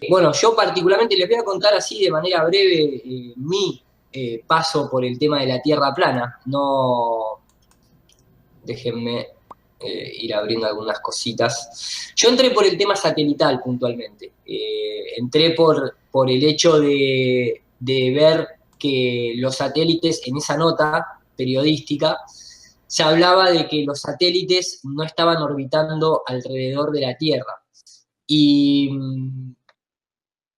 Bueno, yo particularmente les voy a contar así de manera breve mi paso por el tema de la Tierra plana. No, déjenme ir abriendo algunas cositas. Yo entré por el tema satelital puntualmente. Entré por el hecho de ver que los satélites, en esa nota periodística, se hablaba de que los satélites no estaban orbitando alrededor de la Tierra. Y,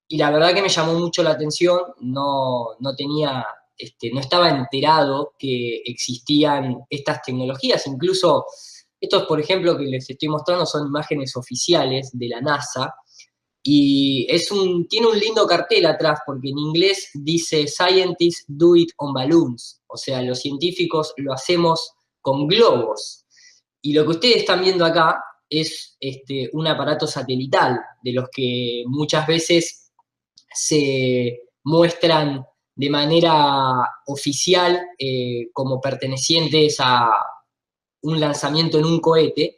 y la verdad que me llamó mucho la atención, no tenía, no estaba enterado que existían estas tecnologías, incluso estos, por ejemplo, que les estoy mostrando son imágenes oficiales de la NASA, y tiene un lindo cartel atrás, porque en inglés dice Scientists do it on balloons, o sea, los científicos lo hacemos con globos. Y lo que ustedes están viendo acá es un aparato satelital, de los que muchas veces se muestran de manera oficial como pertenecientes a un lanzamiento en un cohete.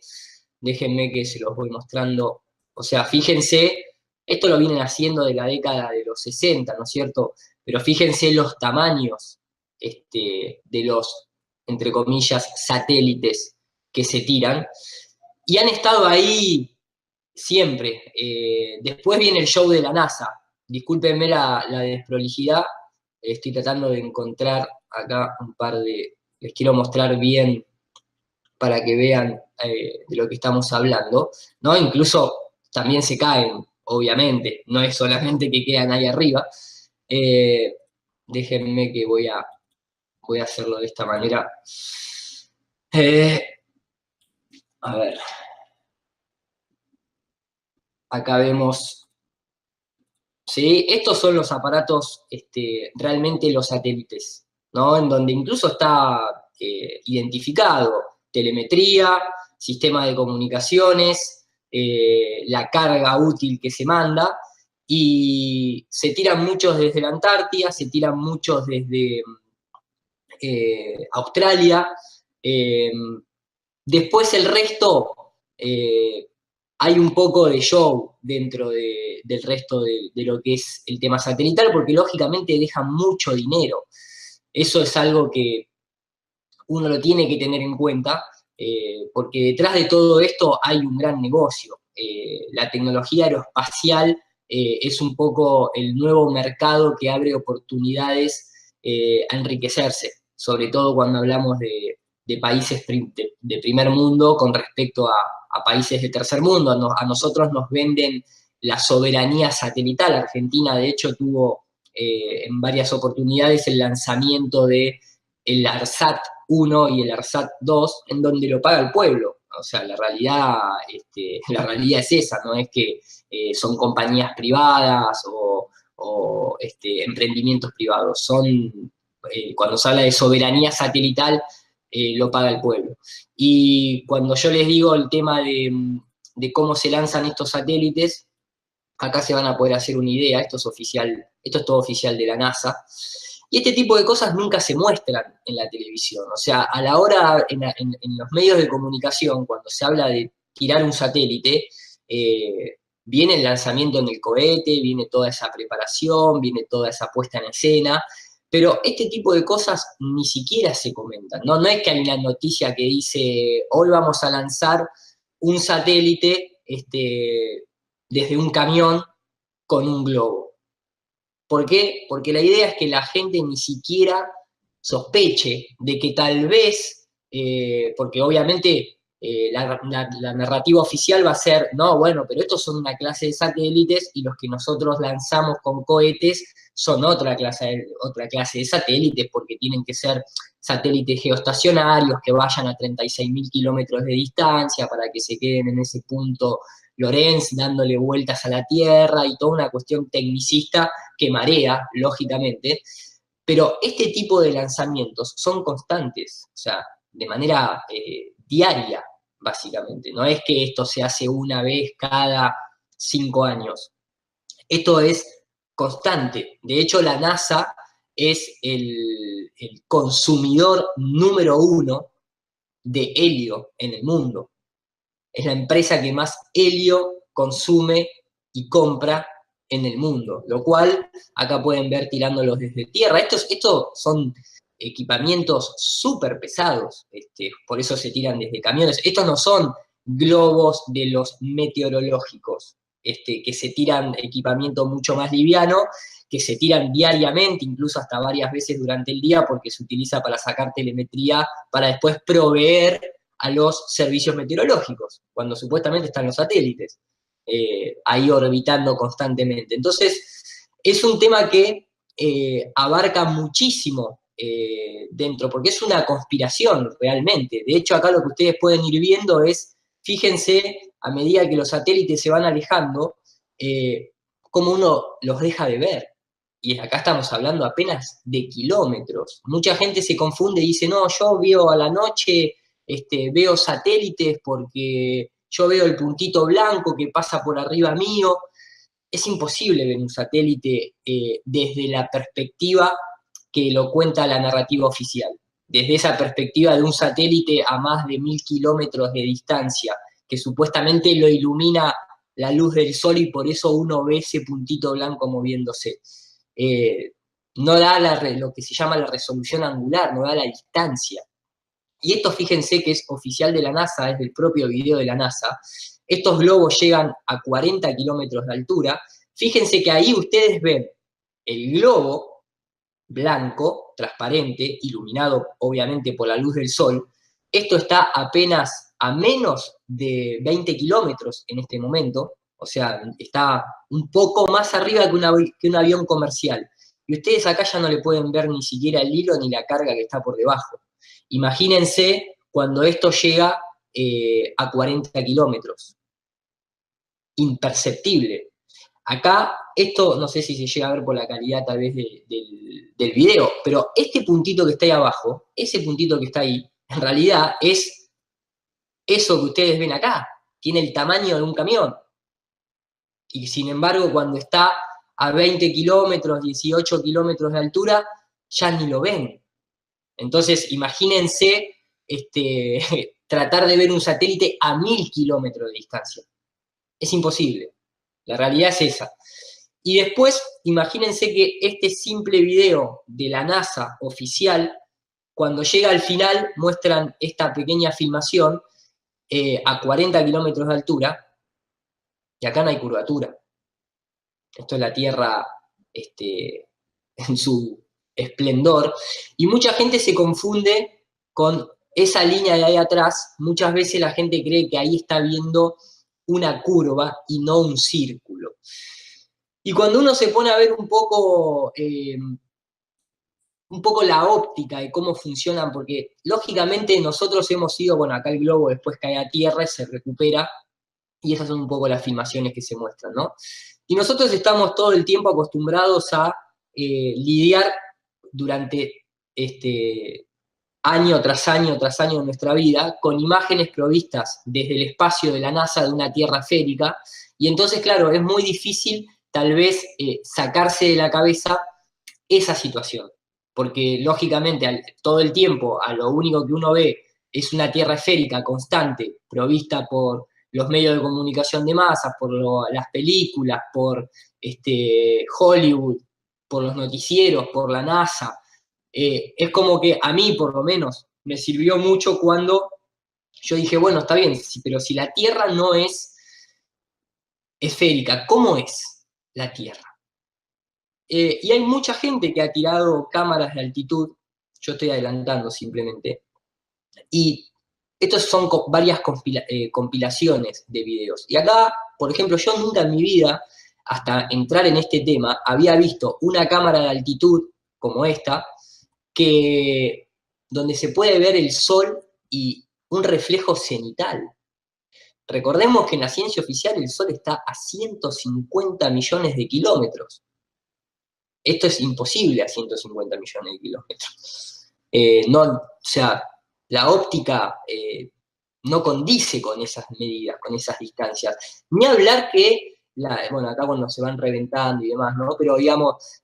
Déjenme que se los voy mostrando. O sea, fíjense, esto lo vienen haciendo de la década de los 60, ¿no es cierto? Pero fíjense los tamaños de los, entre comillas, satélites que se tiran. Y han estado ahí siempre. Después viene el show de la NASA. Discúlpenme la desprolijidad. Estoy tratando de encontrar acá un par de... Les quiero mostrar bien para que vean de lo que estamos hablando, ¿no? Incluso también se caen, obviamente, no es solamente que quedan ahí arriba. Eh, Déjenme que voy a hacerlo de esta manera. Eh, a ver, acá vemos, ¿sí? Estos son los aparatos, realmente los satélites, ¿no? En donde incluso está identificado telemetría, sistema de comunicaciones, la carga útil que se manda, y se tiran muchos desde la Antártida, se tiran muchos desde Australia. eh, Después el resto, hay un poco de show dentro del resto de lo que es el tema satelital, porque lógicamente deja mucho dinero. Eso es algo que uno lo tiene que tener en cuenta, porque detrás de todo esto hay un gran negocio. La tecnología aeroespacial es un poco el nuevo mercado que abre oportunidades a enriquecerse, sobre todo cuando hablamos de países de primer mundo con respecto a países de tercer mundo. A nosotros nos venden la soberanía satelital. Argentina, de hecho, tuvo en varias oportunidades el lanzamiento de el ARSAT 1 y el ARSAT 2, en donde lo paga el pueblo. O sea, la realidad es esa, no es que son compañías privadas o emprendimientos privados. Cuando se habla de soberanía satelital, lo paga el pueblo. Y cuando yo les digo el tema de cómo se lanzan estos satélites, acá se van a poder hacer una idea, esto es oficial, esto es todo oficial de la NASA, y este tipo de cosas nunca se muestran en la televisión. O sea, a la hora, en los medios de comunicación, cuando se habla de tirar un satélite, viene el lanzamiento en el cohete, viene toda esa preparación, viene toda esa puesta en escena, pero este tipo de cosas ni siquiera se comentan, ¿no? No es que hay una noticia que dice, hoy vamos a lanzar un satélite desde un camión con un globo. ¿Por qué? Porque la idea es que la gente ni siquiera sospeche de que tal vez, porque obviamente la narrativa oficial va a ser, no, bueno, pero estos son una clase de satélites y los que nosotros lanzamos con cohetes son otra clase de satélites, porque tienen que ser satélites geoestacionarios que vayan a 36.000 kilómetros de distancia para que se queden en ese punto Lorenz dándole vueltas a la Tierra y toda una cuestión tecnicista que marea, lógicamente, pero este tipo de lanzamientos son constantes, o sea, de manera diaria, básicamente. No es que esto se hace una vez cada 5 años. Esto es constante. De hecho, la NASA es el consumidor número 1 de helio en el mundo. Es la empresa que más helio consume y compra en el mundo, lo cual acá pueden ver tirándolos desde tierra. Estos son equipamientos súper pesados, por eso se tiran desde camiones. Estos no son globos de los meteorológicos, que se tiran equipamiento mucho más liviano, que se tiran diariamente, incluso hasta varias veces durante el día, porque se utiliza para sacar telemetría, para después proveer a los servicios meteorológicos, cuando supuestamente están los satélites ahí orbitando constantemente. Entonces, es un tema que abarca muchísimo dentro, porque es una conspiración realmente. De hecho, acá lo que ustedes pueden ir viendo es, fíjense, a medida que los satélites se van alejando, cómo uno los deja de ver. Y acá estamos hablando apenas de kilómetros. Mucha gente se confunde y dice, no, yo veo a la noche, veo satélites porque yo veo el puntito blanco que pasa por arriba mío. Es imposible ver un satélite desde la perspectiva que lo cuenta la narrativa oficial. Desde esa perspectiva de un satélite a más de 1000 kilómetros de distancia, que supuestamente lo ilumina la luz del sol y por eso uno ve ese puntito blanco moviéndose. No da lo que se llama la resolución angular, no da la distancia. Y esto fíjense que es oficial de la NASA, es del propio video de la NASA. Estos globos llegan a 40 kilómetros de altura. Fíjense que ahí ustedes ven el globo blanco, transparente, iluminado obviamente por la luz del sol. Esto está apenas a menos de 20 kilómetros en este momento, o sea, está un poco más arriba que un avión comercial. Y ustedes acá ya no le pueden ver ni siquiera el hilo ni la carga que está por debajo. Imagínense cuando esto llega a 40 kilómetros. Imperceptible. Acá, esto no sé si se llega a ver por la calidad tal vez del video, pero este puntito que está ahí abajo, ese puntito que está ahí, en realidad es eso que ustedes ven acá. Tiene el tamaño de un camión. Y sin embargo, cuando está a 20 kilómetros, 18 kilómetros de altura, ya ni lo ven. Entonces, imagínense tratar de ver un satélite a 1000 kilómetros de distancia. Es imposible. La realidad es esa. Y después, imagínense que este simple video de la NASA oficial, cuando llega al final, muestran esta pequeña filmación a 40 kilómetros de altura, y acá no hay curvatura. Esto es la Tierra en su esplendor, y mucha gente se confunde con esa línea de ahí atrás. Muchas veces la gente cree que ahí está viendo una curva y no un círculo. Y cuando uno se pone a ver un poco la óptica y cómo funcionan, porque lógicamente nosotros hemos ido, bueno, acá el globo después cae a tierra y se recupera, y esas son un poco las filmaciones que se muestran, ¿no? Y nosotros estamos todo el tiempo acostumbrados a lidiar durante año tras año tras año de nuestra vida con imágenes provistas desde el espacio de la NASA de una Tierra esférica, y entonces, claro, es muy difícil tal vez sacarse de la cabeza esa situación, porque lógicamente todo el tiempo a lo único que uno ve es una Tierra esférica constante, provista por los medios de comunicación de masas, por las películas, por Hollywood, por los noticieros, por la NASA. Es como que a mí, por lo menos, me sirvió mucho cuando yo dije, bueno, está bien, pero si la Tierra no es esférica, ¿cómo es la Tierra? Y hay mucha gente que ha tirado cámaras de altitud, yo estoy adelantando simplemente, y estos son varias compilaciones de videos. Y acá, por ejemplo, yo nunca en mi vida, hasta entrar en este tema, había visto una cámara de altitud como esta, donde se puede ver el sol y un reflejo cenital. Recordemos que en la ciencia oficial el sol está a 150 millones de kilómetros. Esto es imposible a 150 millones de kilómetros. O sea, la óptica no condice con esas medidas, con esas distancias. Ni hablar que bueno, acá cuando se van reventando y demás, ¿no? Pero digamos,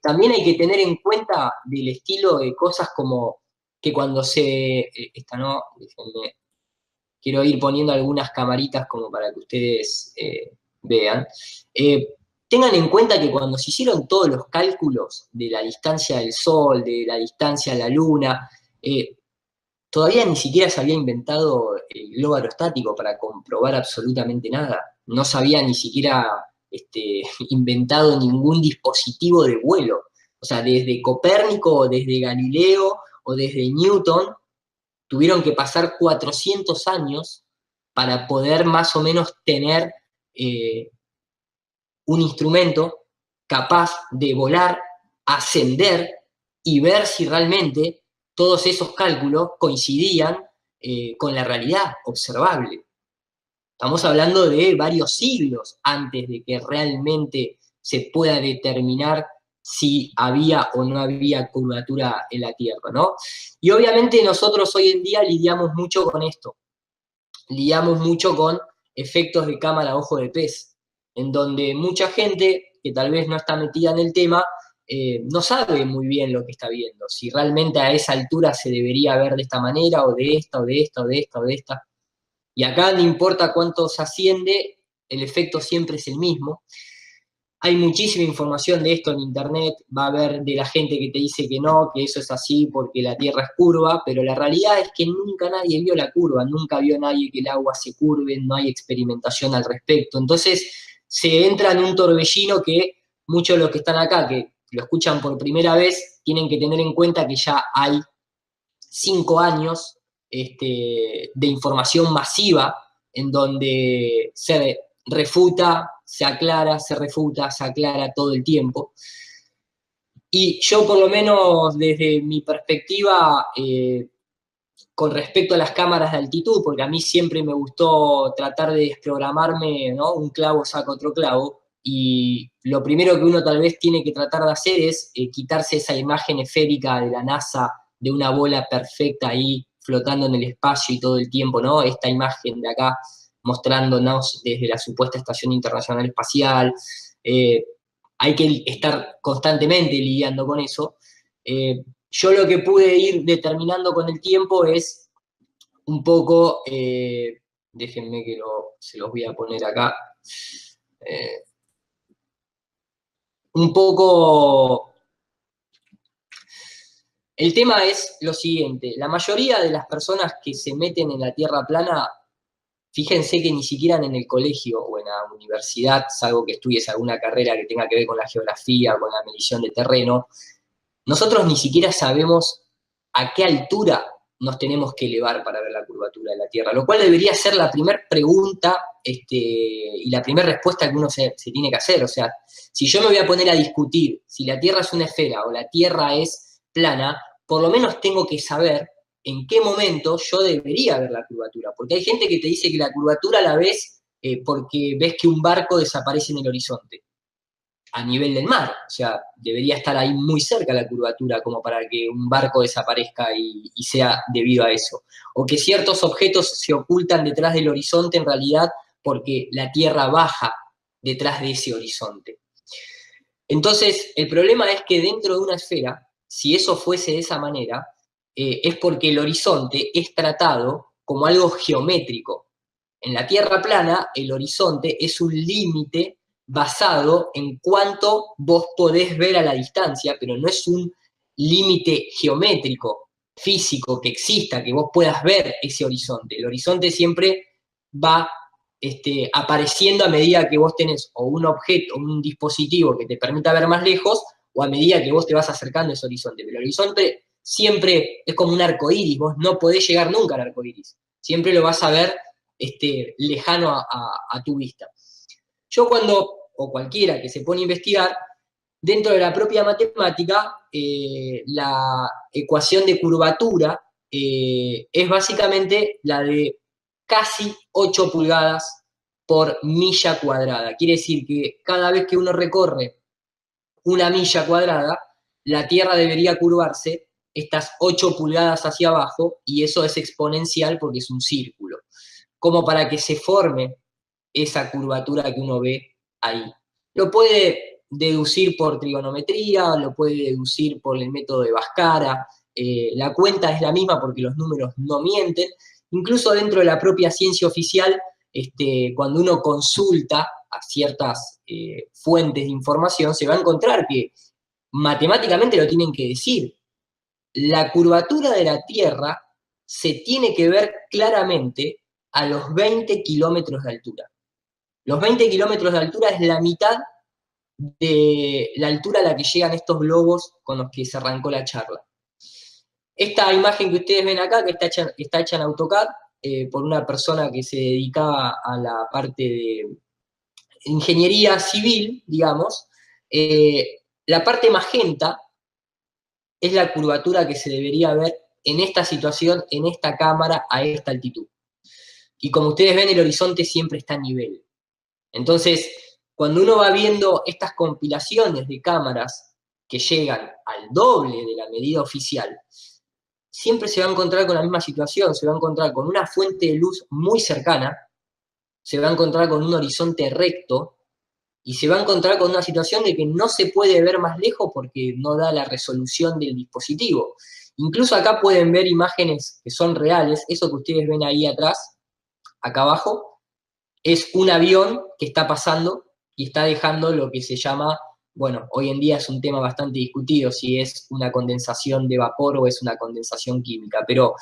también hay que tener en cuenta del estilo de cosas como que cuando esta no, déjenme, quiero ir poniendo algunas camaritas como para que ustedes vean. Eh, Tengan en cuenta que cuando se hicieron todos los cálculos de la distancia del Sol, de la distancia a la Luna, todavía ni siquiera se había inventado el globo aerostático para comprobar absolutamente nada. No se había ni siquiera inventado ningún dispositivo de vuelo. O sea, desde Copérnico, o desde Galileo, o desde Newton, tuvieron que pasar 400 años para poder más o menos tener eh, un instrumento capaz de volar, ascender y ver si realmente todos esos cálculos coincidían con la realidad observable. Estamos hablando de varios siglos antes de que realmente se pueda determinar si había o no había curvatura en la Tierra, ¿no? Y obviamente nosotros hoy en día lidiamos mucho con esto, lidiamos mucho con efectos de cámara ojo de pez, en donde mucha gente que tal vez no está metida en el tema, no sabe muy bien lo que está viendo, si realmente a esa altura se debería ver de esta manera, o de esta, o de esta, o de esta, o de esta. Y acá no importa cuánto se asciende, el efecto siempre es el mismo. Hay muchísima información de esto en internet, va a haber de la gente que te dice que no, que eso es así porque la Tierra es curva, pero la realidad es que nunca nadie vio la curva, nunca vio nadie que el agua se curve, no hay experimentación al respecto. Entonces se entra en un torbellino que muchos de los que están acá, que lo escuchan por primera vez, tienen que tener en cuenta que ya hay 5 años de información masiva en donde se refuta, se aclara, se refuta, se aclara todo el tiempo. Y yo por lo menos desde mi perspectiva, con respecto a las cámaras de altitud, porque a mí siempre me gustó tratar de desprogramarme, ¿no? Un clavo saca otro clavo, y lo primero que uno tal vez tiene que tratar de hacer es quitarse esa imagen esférica de la NASA, de una bola perfecta ahí flotando en el espacio y todo el tiempo, ¿no? Esta imagen de acá mostrándonos desde la supuesta Estación Internacional Espacial. Eh, Hay que estar constantemente lidiando con eso. Yo lo que pude ir determinando con el tiempo es un poco, déjenme que se los voy a poner acá, eh, un poco, el tema es lo siguiente, la mayoría de las personas que se meten en la Tierra plana, fíjense que ni siquiera en el colegio o en la universidad, salvo que estudies alguna carrera que tenga que ver con la geografía, con la medición de terreno, nosotros ni siquiera sabemos a qué altura nos tenemos que elevar para ver la curvatura de la Tierra, lo cual debería ser la primera pregunta y la primera respuesta que uno se tiene que hacer. O sea, si yo me voy a poner a discutir si la Tierra es una esfera o la Tierra es plana, por lo menos tengo que saber en qué momento yo debería ver la curvatura, porque hay gente que te dice que la curvatura la ves porque ves que un barco desaparece en el horizonte a nivel del mar, o sea, debería estar ahí muy cerca la curvatura como para que un barco desaparezca y sea debido a eso. O que ciertos objetos se ocultan detrás del horizonte en realidad porque la Tierra baja detrás de ese horizonte. Entonces, el problema es que dentro de una esfera, si eso fuese de esa manera, es porque el horizonte es tratado como algo geométrico. En la Tierra plana, el horizonte es un límite basado en cuánto vos podés ver a la distancia, pero no es un límite geométrico, físico, que exista, que vos puedas ver ese horizonte. El horizonte siempre va apareciendo a medida que vos tenés o un objeto, un dispositivo que te permita ver más lejos, o a medida que vos te vas acercando a ese horizonte. Pero el horizonte siempre es como un arco iris, vos no podés llegar nunca al arco iris. Siempre lo vas a ver lejano a tu vista. Yo cuando, o cualquiera que se pone a investigar, dentro de la propia matemática, la ecuación de curvatura es básicamente la de casi 8 pulgadas por milla cuadrada. Quiere decir que cada vez que uno recorre una milla cuadrada, la Tierra debería curvarse estas 8 pulgadas hacia abajo, y eso es exponencial porque es un círculo, como para que se forme esa curvatura que uno ve ahí. Lo puede deducir por trigonometría, lo puede deducir por el método de Bhaskara, la cuenta es la misma porque los números no mienten. Incluso dentro de la propia ciencia oficial, cuando uno consulta a ciertas fuentes de información, se va a encontrar que matemáticamente lo tienen que decir. La curvatura de la Tierra se tiene que ver claramente a los 20 kilómetros de altura. Los 20 kilómetros de altura es la mitad de la altura a la que llegan estos globos con los que se arrancó la charla. Esta imagen que ustedes ven acá, que está hecha en AutoCAD, por una persona que se dedicaba a la parte de ingeniería civil, digamos, la parte magenta es la curvatura que se debería ver en esta situación, en esta cámara, a esta altitud. Y como ustedes ven, el horizonte siempre está a nivel. Entonces, cuando uno va viendo estas compilaciones de cámaras que llegan al doble de la medida oficial, siempre se va a encontrar con la misma situación, se va a encontrar con una fuente de luz muy cercana, se va a encontrar con un horizonte recto, y se va a encontrar con una situación de que no se puede ver más lejos porque no da la resolución del dispositivo. Incluso acá pueden ver imágenes que son reales, eso que ustedes ven ahí atrás, acá abajo, es un avión que está pasando y está dejando lo que se llama, bueno, hoy en día es un tema bastante discutido si es una condensación de vapor o es una condensación química, pero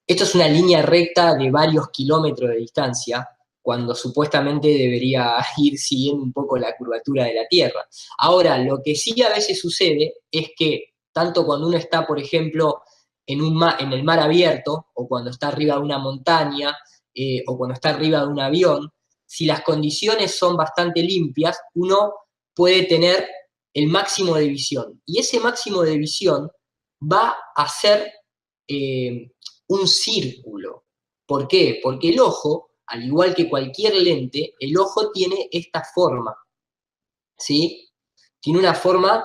esto es una línea recta de varios kilómetros de distancia, cuando supuestamente debería ir siguiendo un poco la curvatura de la Tierra. Ahora, lo que sí a veces sucede es que, tanto cuando uno está, por ejemplo, en el mar abierto, o cuando está arriba de una montaña, o cuando está arriba de un avión, si las condiciones son bastante limpias, uno puede tener el máximo de visión. Y ese máximo de visión va a ser un círculo. ¿Por qué? Porque el ojo, al igual que cualquier lente, el ojo tiene esta forma, ¿sí? Tiene una forma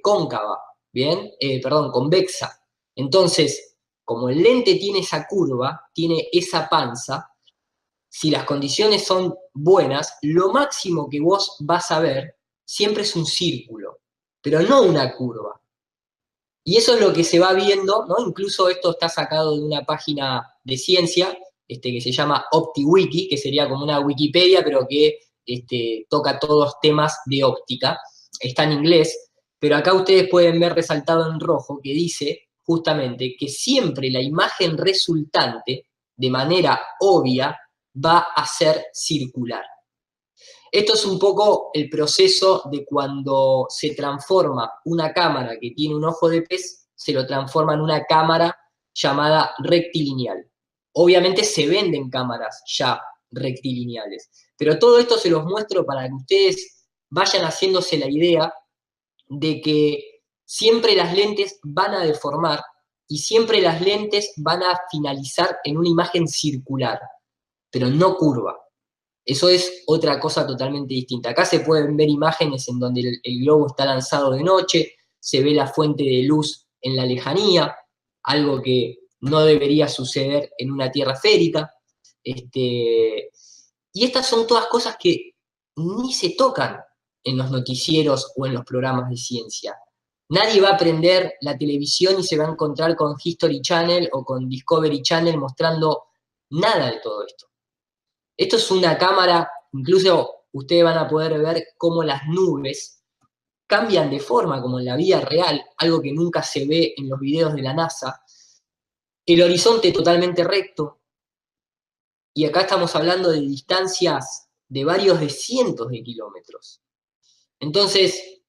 cóncava, ¿bien? Perdón, convexa. Entonces, como el lente tiene esa curva, tiene esa panza, si las condiciones son buenas, lo máximo que vos vas a ver siempre es un círculo, pero no una curva. Y eso es lo que se va viendo, ¿no? Incluso esto está sacado de una página de ciencia que se llama OptiWiki, que sería como una Wikipedia, pero que toca todos los temas de óptica. Está en inglés, pero acá ustedes pueden ver resaltado en rojo que dice justamente que siempre la imagen resultante, de manera obvia, va a ser circular. Esto es un poco el proceso de cuando se transforma una cámara que tiene un ojo de pez, se lo transforma en una cámara llamada rectilineal. Obviamente se venden cámaras ya rectilineales, pero todo esto se los muestro para que ustedes vayan haciéndose la idea de que siempre las lentes van a deformar y siempre las lentes van a finalizar en una imagen circular, pero no curva. Eso es otra cosa totalmente distinta. Acá se pueden ver imágenes en donde el globo está lanzado de noche, se ve la fuente de luz en la lejanía, algo que no debería suceder en una Tierra esférica. Y estas son todas cosas que ni se tocan en los noticieros o en los programas de ciencia. Nadie va a prender la televisión y se va a encontrar con History Channel o con Discovery Channel mostrando nada de todo esto. Esto es una cámara, incluso ustedes van a poder ver cómo las nubes cambian de forma, como en la vida real, algo que nunca se ve en los videos de la NASA. El horizonte totalmente recto, y acá estamos hablando de distancias de varios de cientos de kilómetros. Entonces,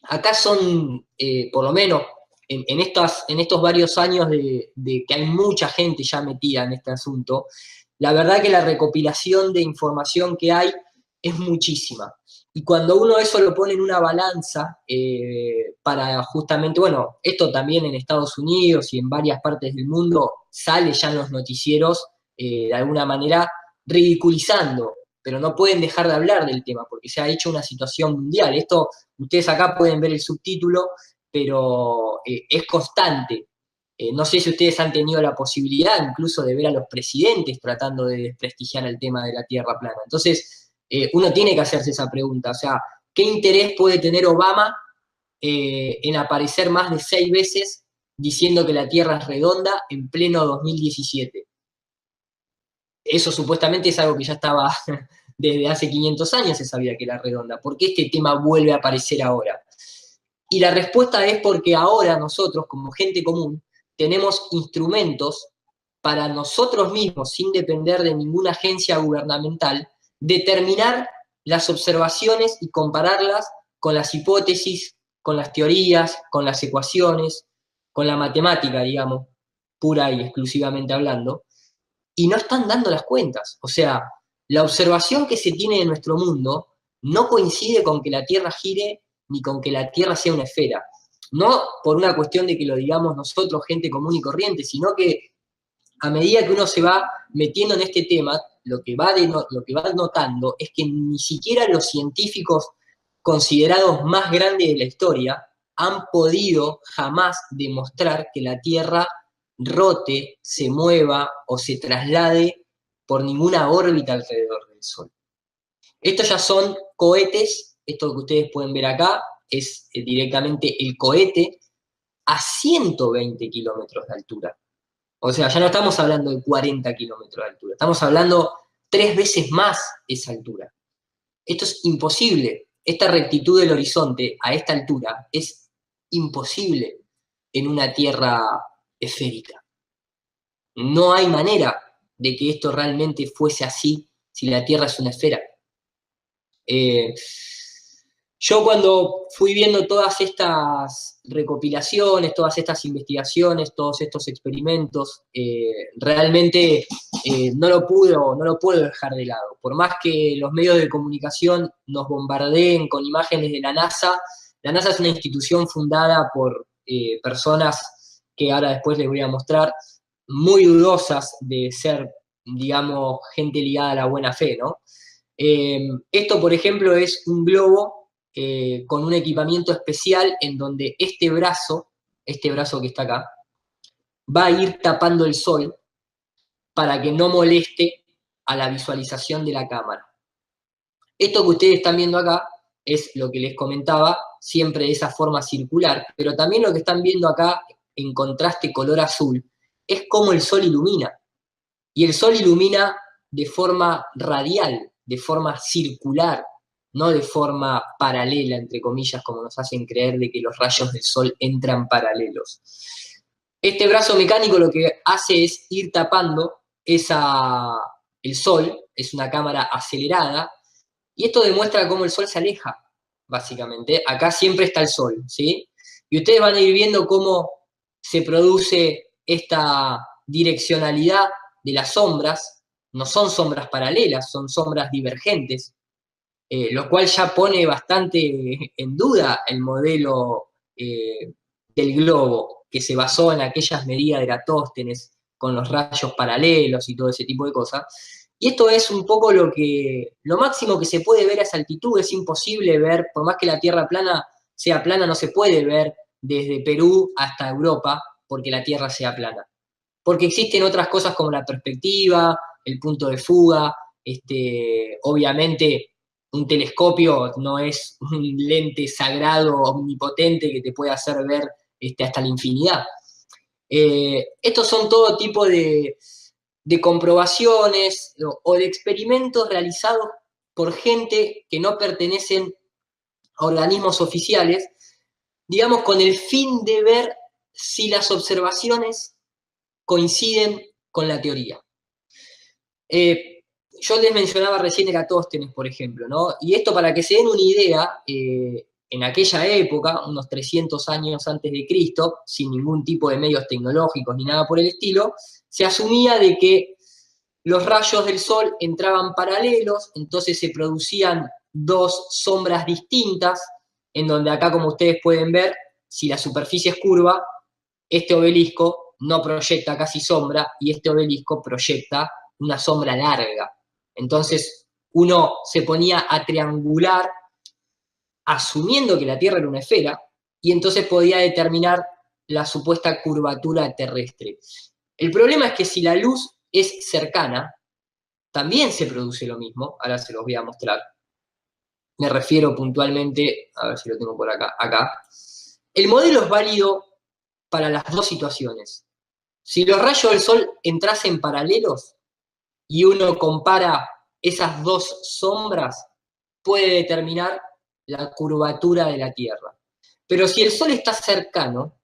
acá son, por lo menos, en estos varios años de que hay mucha gente ya metida en este asunto, la verdad que la recopilación de información que hay es muchísima. Y cuando uno eso lo pone en una balanza, para justamente, bueno, esto también en Estados Unidos y en varias partes del mundo sale ya en los noticieros, de alguna manera ridiculizando, pero no pueden dejar de hablar del tema, porque se ha hecho una situación mundial. Esto, ustedes acá pueden ver el subtítulo, pero es constante. No sé si ustedes han tenido la posibilidad incluso de ver a los presidentes tratando de desprestigiar el tema de la Tierra plana. Entonces, uno tiene que hacerse esa pregunta. O sea, ¿qué interés puede tener Obama en aparecer más de 6 veces diciendo que la Tierra es redonda en pleno 2017? Eso supuestamente es algo que ya estaba desde hace 500 años, se sabía que era redonda. ¿Por qué este tema vuelve a aparecer ahora? Y la respuesta es porque ahora nosotros, como gente común, tenemos instrumentos para nosotros mismos, sin depender de ninguna agencia gubernamental, determinar las observaciones y compararlas con las hipótesis, con las teorías, con las ecuaciones, con la matemática, digamos, pura y exclusivamente hablando, y no están dando las cuentas. O sea, la observación que se tiene de nuestro mundo no coincide con que la Tierra gire ni con que la Tierra sea una esfera. No por una cuestión de que lo digamos nosotros, gente común y corriente, sino que a medida que uno se va metiendo en este tema, lo que va notando es que ni siquiera los científicos considerados más grandes de la historia han podido jamás demostrar que la Tierra rote, se mueva o se traslade por ninguna órbita alrededor del Sol. Estos ya son cohetes, esto que ustedes pueden ver acá es directamente el cohete a 120 kilómetros de altura. O sea, ya no estamos hablando de 40 kilómetros de altura, estamos hablando 3 veces más esa altura. Esto es imposible. Esta rectitud del horizonte a esta altura es imposible en una Tierra esférica. No hay manera de que esto realmente fuese así si la Tierra es una esfera. Yo cuando fui viendo todas estas recopilaciones, todas estas investigaciones, todos estos experimentos, realmente no lo puedo dejar de lado. Por más que los medios de comunicación nos bombardeen con imágenes de la NASA es una institución fundada por personas que ahora después les voy a mostrar, muy dudosas de ser, digamos, gente ligada a la buena fe, ¿no? Esto, por ejemplo, es un globo con un equipamiento especial en donde este brazo que está acá, va a ir tapando el sol para que no moleste a la visualización de la cámara. Esto que ustedes están viendo acá es lo que les comentaba, siempre de esa forma circular, pero también lo que están viendo acá en contraste color azul es cómo el sol ilumina. Y el sol ilumina de forma radial, de forma circular, no de forma paralela, entre comillas, como nos hacen creer de que los rayos del sol entran paralelos. Este brazo mecánico lo que hace es ir tapando el sol, es una cámara acelerada, y esto demuestra cómo el sol se aleja, básicamente. Acá siempre está el sol, ¿sí? Y ustedes van a ir viendo cómo se produce esta direccionalidad de las sombras. No son sombras paralelas, son sombras divergentes, lo cual ya pone bastante en duda el modelo del globo, que se basó en aquellas medidas de Eratóstenes, con los rayos paralelos y todo ese tipo de cosas. Y esto es un poco lo máximo que se puede ver a esa altitud. Es imposible ver, por más que la Tierra sea plana, no se puede ver desde Perú hasta Europa porque la Tierra sea plana. Porque existen otras cosas como la perspectiva, el punto de fuga, obviamente un telescopio no es un lente sagrado, omnipotente, que te puede hacer ver hasta la infinidad. Estos son todo tipo de comprobaciones o de experimentos realizados por gente que no pertenecen a organismos oficiales, digamos, con el fin de ver si las observaciones coinciden con la teoría. Yo les mencionaba recién Eratóstenes, por ejemplo, ¿no? Y esto para que se den una idea, en aquella época, unos 300 años antes de Cristo, sin ningún tipo de medios tecnológicos ni nada por el estilo, se asumía de que los rayos del sol entraban paralelos, entonces se producían dos sombras distintas, en donde acá, como ustedes pueden ver, si la superficie es curva, este obelisco no proyecta casi sombra y este obelisco proyecta una sombra larga. Entonces uno se ponía a triangular asumiendo que la Tierra era una esfera y entonces podía determinar la supuesta curvatura terrestre. El problema es que si la luz es cercana, también se produce lo mismo. Ahora se los voy a mostrar. Me refiero puntualmente, a ver si lo tengo por acá. El modelo es válido para las dos situaciones. Si los rayos del sol entrasen paralelos y uno compara esas dos sombras, puede determinar la curvatura de la Tierra. Pero si el sol está cercano,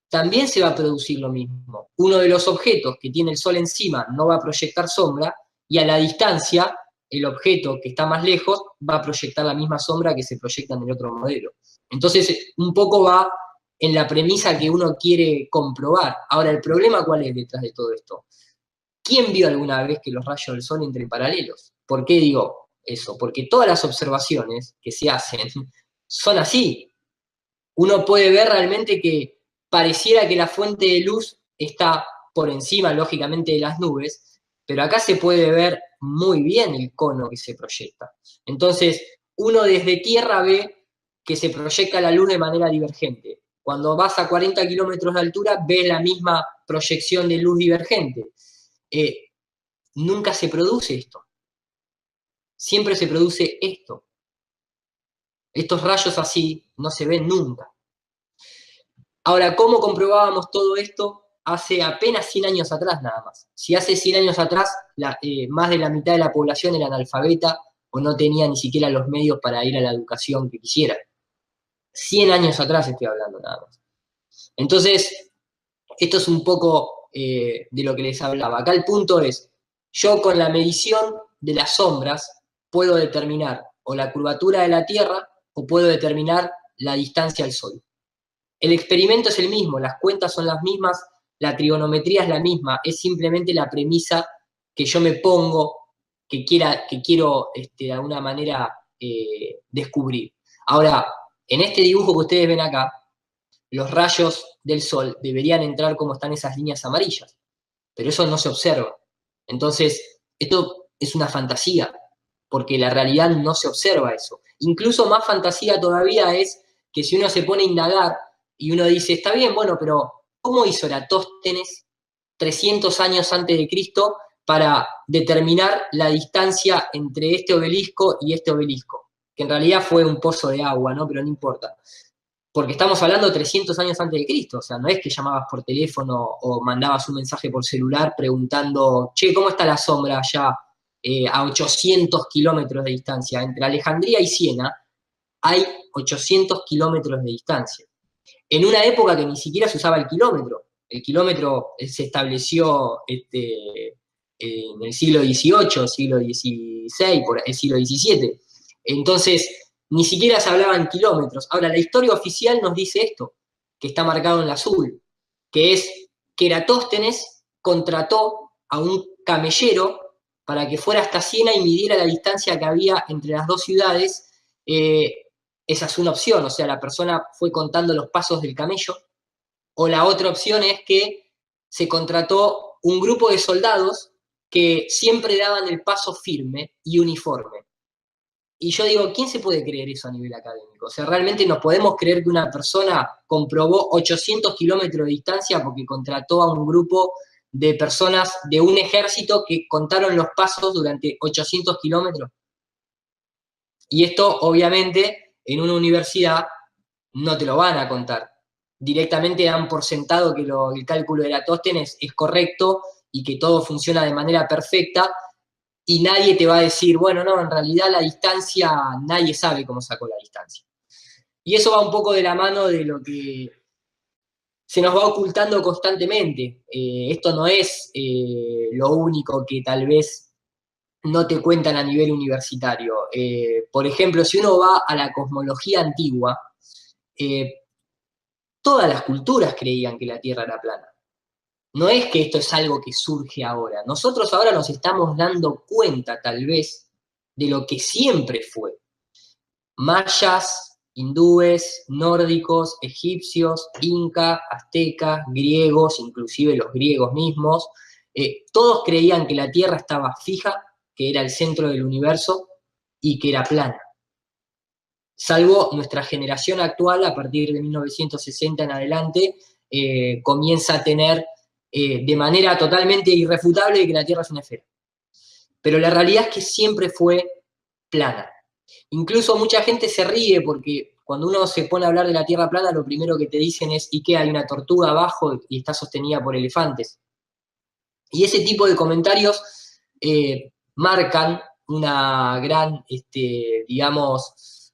también se va a producir lo mismo. Uno de los objetos que tiene el sol encima no va a proyectar sombra, y a la distancia, el objeto que está más lejos va a proyectar la misma sombra que se proyecta en el otro modelo. Entonces, un poco va en la premisa que uno quiere comprobar. Ahora, ¿el problema cuál es detrás de todo esto? ¿Quién vio alguna vez que los rayos del sol entren paralelos? ¿Por qué digo eso? Porque todas las observaciones que se hacen son así. Uno puede ver realmente que pareciera que la fuente de luz está por encima, lógicamente, de las nubes, pero acá se puede ver muy bien el cono que se proyecta. Entonces, uno desde tierra ve que se proyecta la luz de manera divergente. Cuando vas a 40 kilómetros de altura, ves la misma proyección de luz divergente. Nunca se produce esto. Siempre se produce esto. Estos rayos así no se ven nunca. Ahora, ¿cómo comprobábamos todo esto? Hace apenas 100 años atrás nada más. Si hace 100 años atrás más de la mitad de la población era analfabeta o no tenía ni siquiera los medios para ir a la educación que quisiera. 100 años atrás estoy hablando nada más. Entonces, esto es un poco de lo que les hablaba. Acá el punto es, yo con la medición de las sombras puedo determinar o la curvatura de la Tierra o puedo determinar la distancia al Sol. El experimento es el mismo, las cuentas son las mismas, la trigonometría es la misma, es simplemente la premisa que yo me pongo, que quiero de alguna manera descubrir. Ahora, en este dibujo que ustedes ven acá, los rayos del sol deberían entrar como están esas líneas amarillas, pero eso no se observa. Entonces, esto es una fantasía, porque la realidad no se observa eso. Incluso más fantasía todavía es que si uno se pone a indagar y uno dice, está bien, bueno, pero ¿cómo hizo Eratóstenes 300 años antes de Cristo para determinar la distancia entre este obelisco y este obelisco? Que en realidad fue un pozo de agua, ¿no? Pero no importa. Porque estamos hablando 300 años antes de Cristo, o sea, no es que llamabas por teléfono o mandabas un mensaje por celular preguntando, che, ¿cómo está la sombra allá a 800 kilómetros de distancia? Entre Alejandría y Siena hay 800 kilómetros de distancia. En una época que ni siquiera se usaba el kilómetro se estableció en el siglo XVIII, siglo XVI, por el siglo XVII. Entonces, ni siquiera se hablaba en kilómetros. Ahora, la historia oficial nos dice esto, que está marcado en azul, que es que Eratóstenes contrató a un camellero para que fuera hasta Siena y midiera la distancia que había entre las dos ciudades. Esa es una opción, o sea, la persona fue contando los pasos del camello. O la otra opción es que se contrató un grupo de soldados que siempre daban el paso firme y uniforme. Y yo digo, ¿quién se puede creer eso a nivel académico? O sea, ¿realmente nos podemos creer que una persona comprobó 800 kilómetros de distancia porque contrató a un grupo de personas de un ejército que contaron los pasos durante 800 kilómetros? Y esto, obviamente, en una universidad no te lo van a contar. Directamente dan por sentado que el cálculo de Eratóstenes es correcto y que todo funciona de manera perfecta, y nadie te va a decir, bueno, no, en realidad la distancia, nadie sabe cómo sacó la distancia. Y eso va un poco de la mano de lo que se nos va ocultando constantemente. Esto no es lo único que tal vez no te cuentan a nivel universitario. Por ejemplo, si uno va a la cosmología antigua, todas las culturas creían que la Tierra era plana. No es que esto es algo que surge ahora. Nosotros ahora nos estamos dando cuenta, tal vez, de lo que siempre fue. Mayas, hindúes, nórdicos, egipcios, incas, aztecas, griegos, inclusive los griegos mismos, todos creían que la Tierra estaba fija, que era el centro del universo y que era plana. Salvo nuestra generación actual, a partir de 1960 en adelante, comienza a tener de manera totalmente irrefutable que la Tierra es una esfera. pero la realidad es que siempre fue plana. Incluso mucha gente se ríe porque cuando uno se pone a hablar de la Tierra plana, lo primero que te dicen es, ¿y qué? Hay una tortuga abajo y está sostenida por elefantes. Y ese tipo de comentarios marcan una gran, digamos,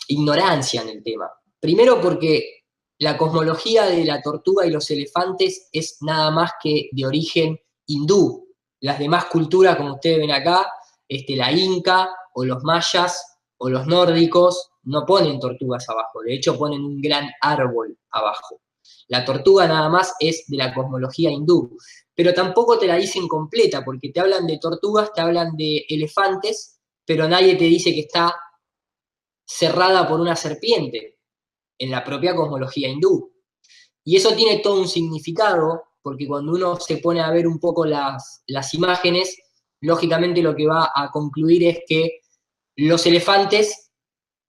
ignorancia en el tema. Primero porque la cosmología de la tortuga y los elefantes es nada más que de origen hindú. Las demás culturas, como ustedes ven acá, la inca o los mayas o los nórdicos, no ponen tortugas abajo, de hecho ponen un gran árbol abajo. La tortuga nada más es de la cosmología hindú, pero tampoco te la dicen completa, porque te hablan de tortugas, te hablan de elefantes, pero nadie te dice que está cerrada por una serpiente, en la propia cosmología hindú. Y eso tiene todo un significado, porque cuando uno se pone a ver un poco las imágenes, lógicamente lo que va a concluir es que los elefantes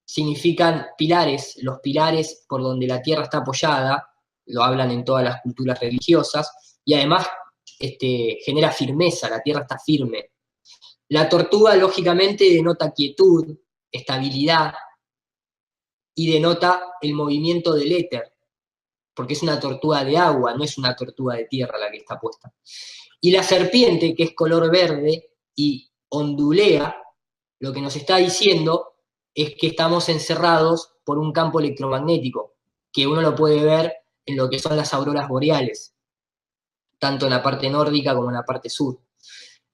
significan pilares, los pilares por donde la tierra está apoyada, lo hablan en todas las culturas religiosas, y además genera firmeza, la tierra está firme. La tortuga, lógicamente, denota quietud, estabilidad, y denota el movimiento del éter, porque es una tortuga de agua, no es una tortuga de tierra la que está puesta. Y la serpiente, que es color verde y ondulea, lo que nos está diciendo es que estamos encerrados por un campo electromagnético, que uno lo puede ver en lo que son las auroras boreales, tanto en la parte nórdica como en la parte sur.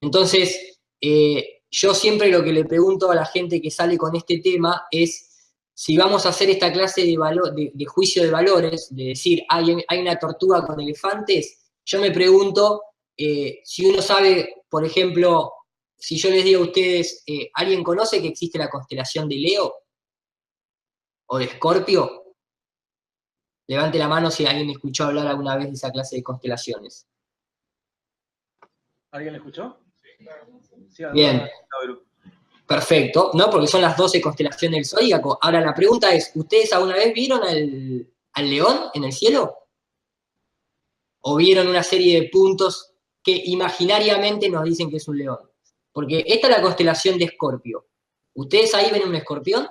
Entonces, yo siempre lo que le pregunto a la gente que sale con este tema es si vamos a hacer esta clase de juicio de valores, de decir, hay una tortuga con elefantes, yo me pregunto si uno sabe, por ejemplo, si yo les digo a ustedes, ¿alguien conoce que existe la constelación de Leo o de Escorpio? Levante la mano si alguien escuchó hablar alguna vez de esa clase de constelaciones. ¿Alguien le escuchó? Sí, bien. Perfecto, ¿no? Porque son las 12 constelaciones del zodíaco. Ahora la pregunta es, ¿ustedes alguna vez vieron al león en el cielo? ¿O vieron una serie de puntos que imaginariamente nos dicen que es un león? Porque esta es la constelación de Escorpio. ¿Ustedes ahí ven un escorpión?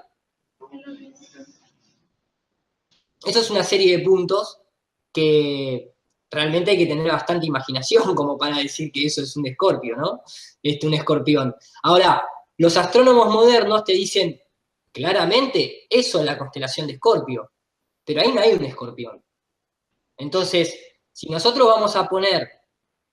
Eso es una serie de puntos que realmente hay que tener bastante imaginación como para decir que eso es un escorpio, ¿no? Un escorpión. Ahora, los astrónomos modernos te dicen claramente, eso es la constelación de Escorpio, pero ahí no hay un escorpión. Entonces, si nosotros vamos a poner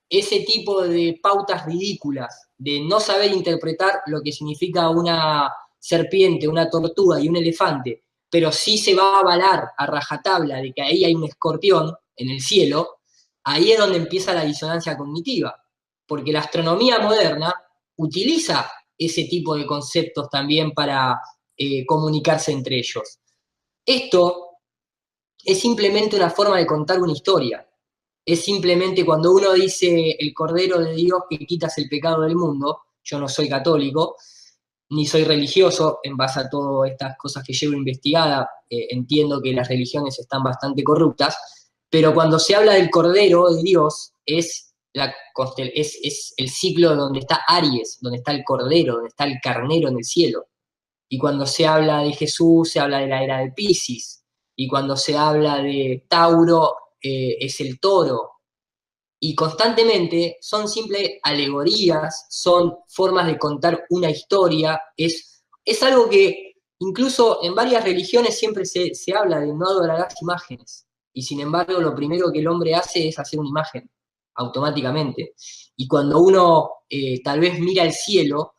ese tipo de pautas ridículas de no saber interpretar lo que significa una serpiente, una tortuga y un elefante, pero sí se va a avalar a rajatabla de que ahí hay un escorpión en el cielo, ahí es donde empieza la disonancia cognitiva, porque la astronomía moderna utiliza ese tipo de conceptos también para comunicarse entre ellos. Esto es simplemente una forma de contar una historia. Es simplemente cuando uno dice el Cordero de Dios que quitas el pecado del mundo, yo no soy católico, ni soy religioso, en base a todas estas cosas que llevo investigada, entiendo que las religiones están bastante corruptas, pero cuando se habla del Cordero de Dios, es el ciclo donde está Aries, donde está el Cordero, donde está el carnero en el cielo. Y cuando se habla de Jesús, se habla de la era de Piscis. Y cuando se habla de Tauro, es el toro. Y constantemente son simples alegorías, son formas de contar una historia. Es algo que incluso en varias religiones siempre se habla de no adorar imágenes. Y sin embargo, lo primero que el hombre hace es hacer una imagen, automáticamente. Y cuando uno tal vez mira al cielo,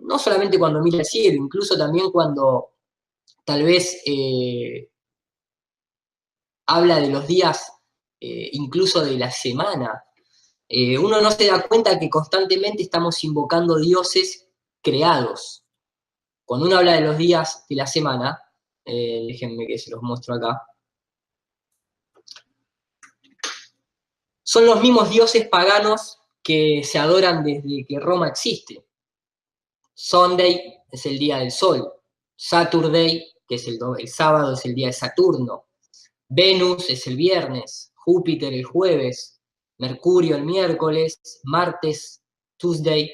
no solamente cuando mira al cielo, incluso también cuando tal vez habla de los días, incluso de la semana, uno no se da cuenta que constantemente estamos invocando dioses creados. Cuando uno habla de los días de la semana, déjenme que se los muestro acá, son los mismos dioses paganos que se adoran desde que Roma existe. Sunday es el día del sol, Saturday, que es el sábado, es el día de Saturno, Venus es el viernes, Júpiter el jueves, Mercurio el miércoles, martes Tuesday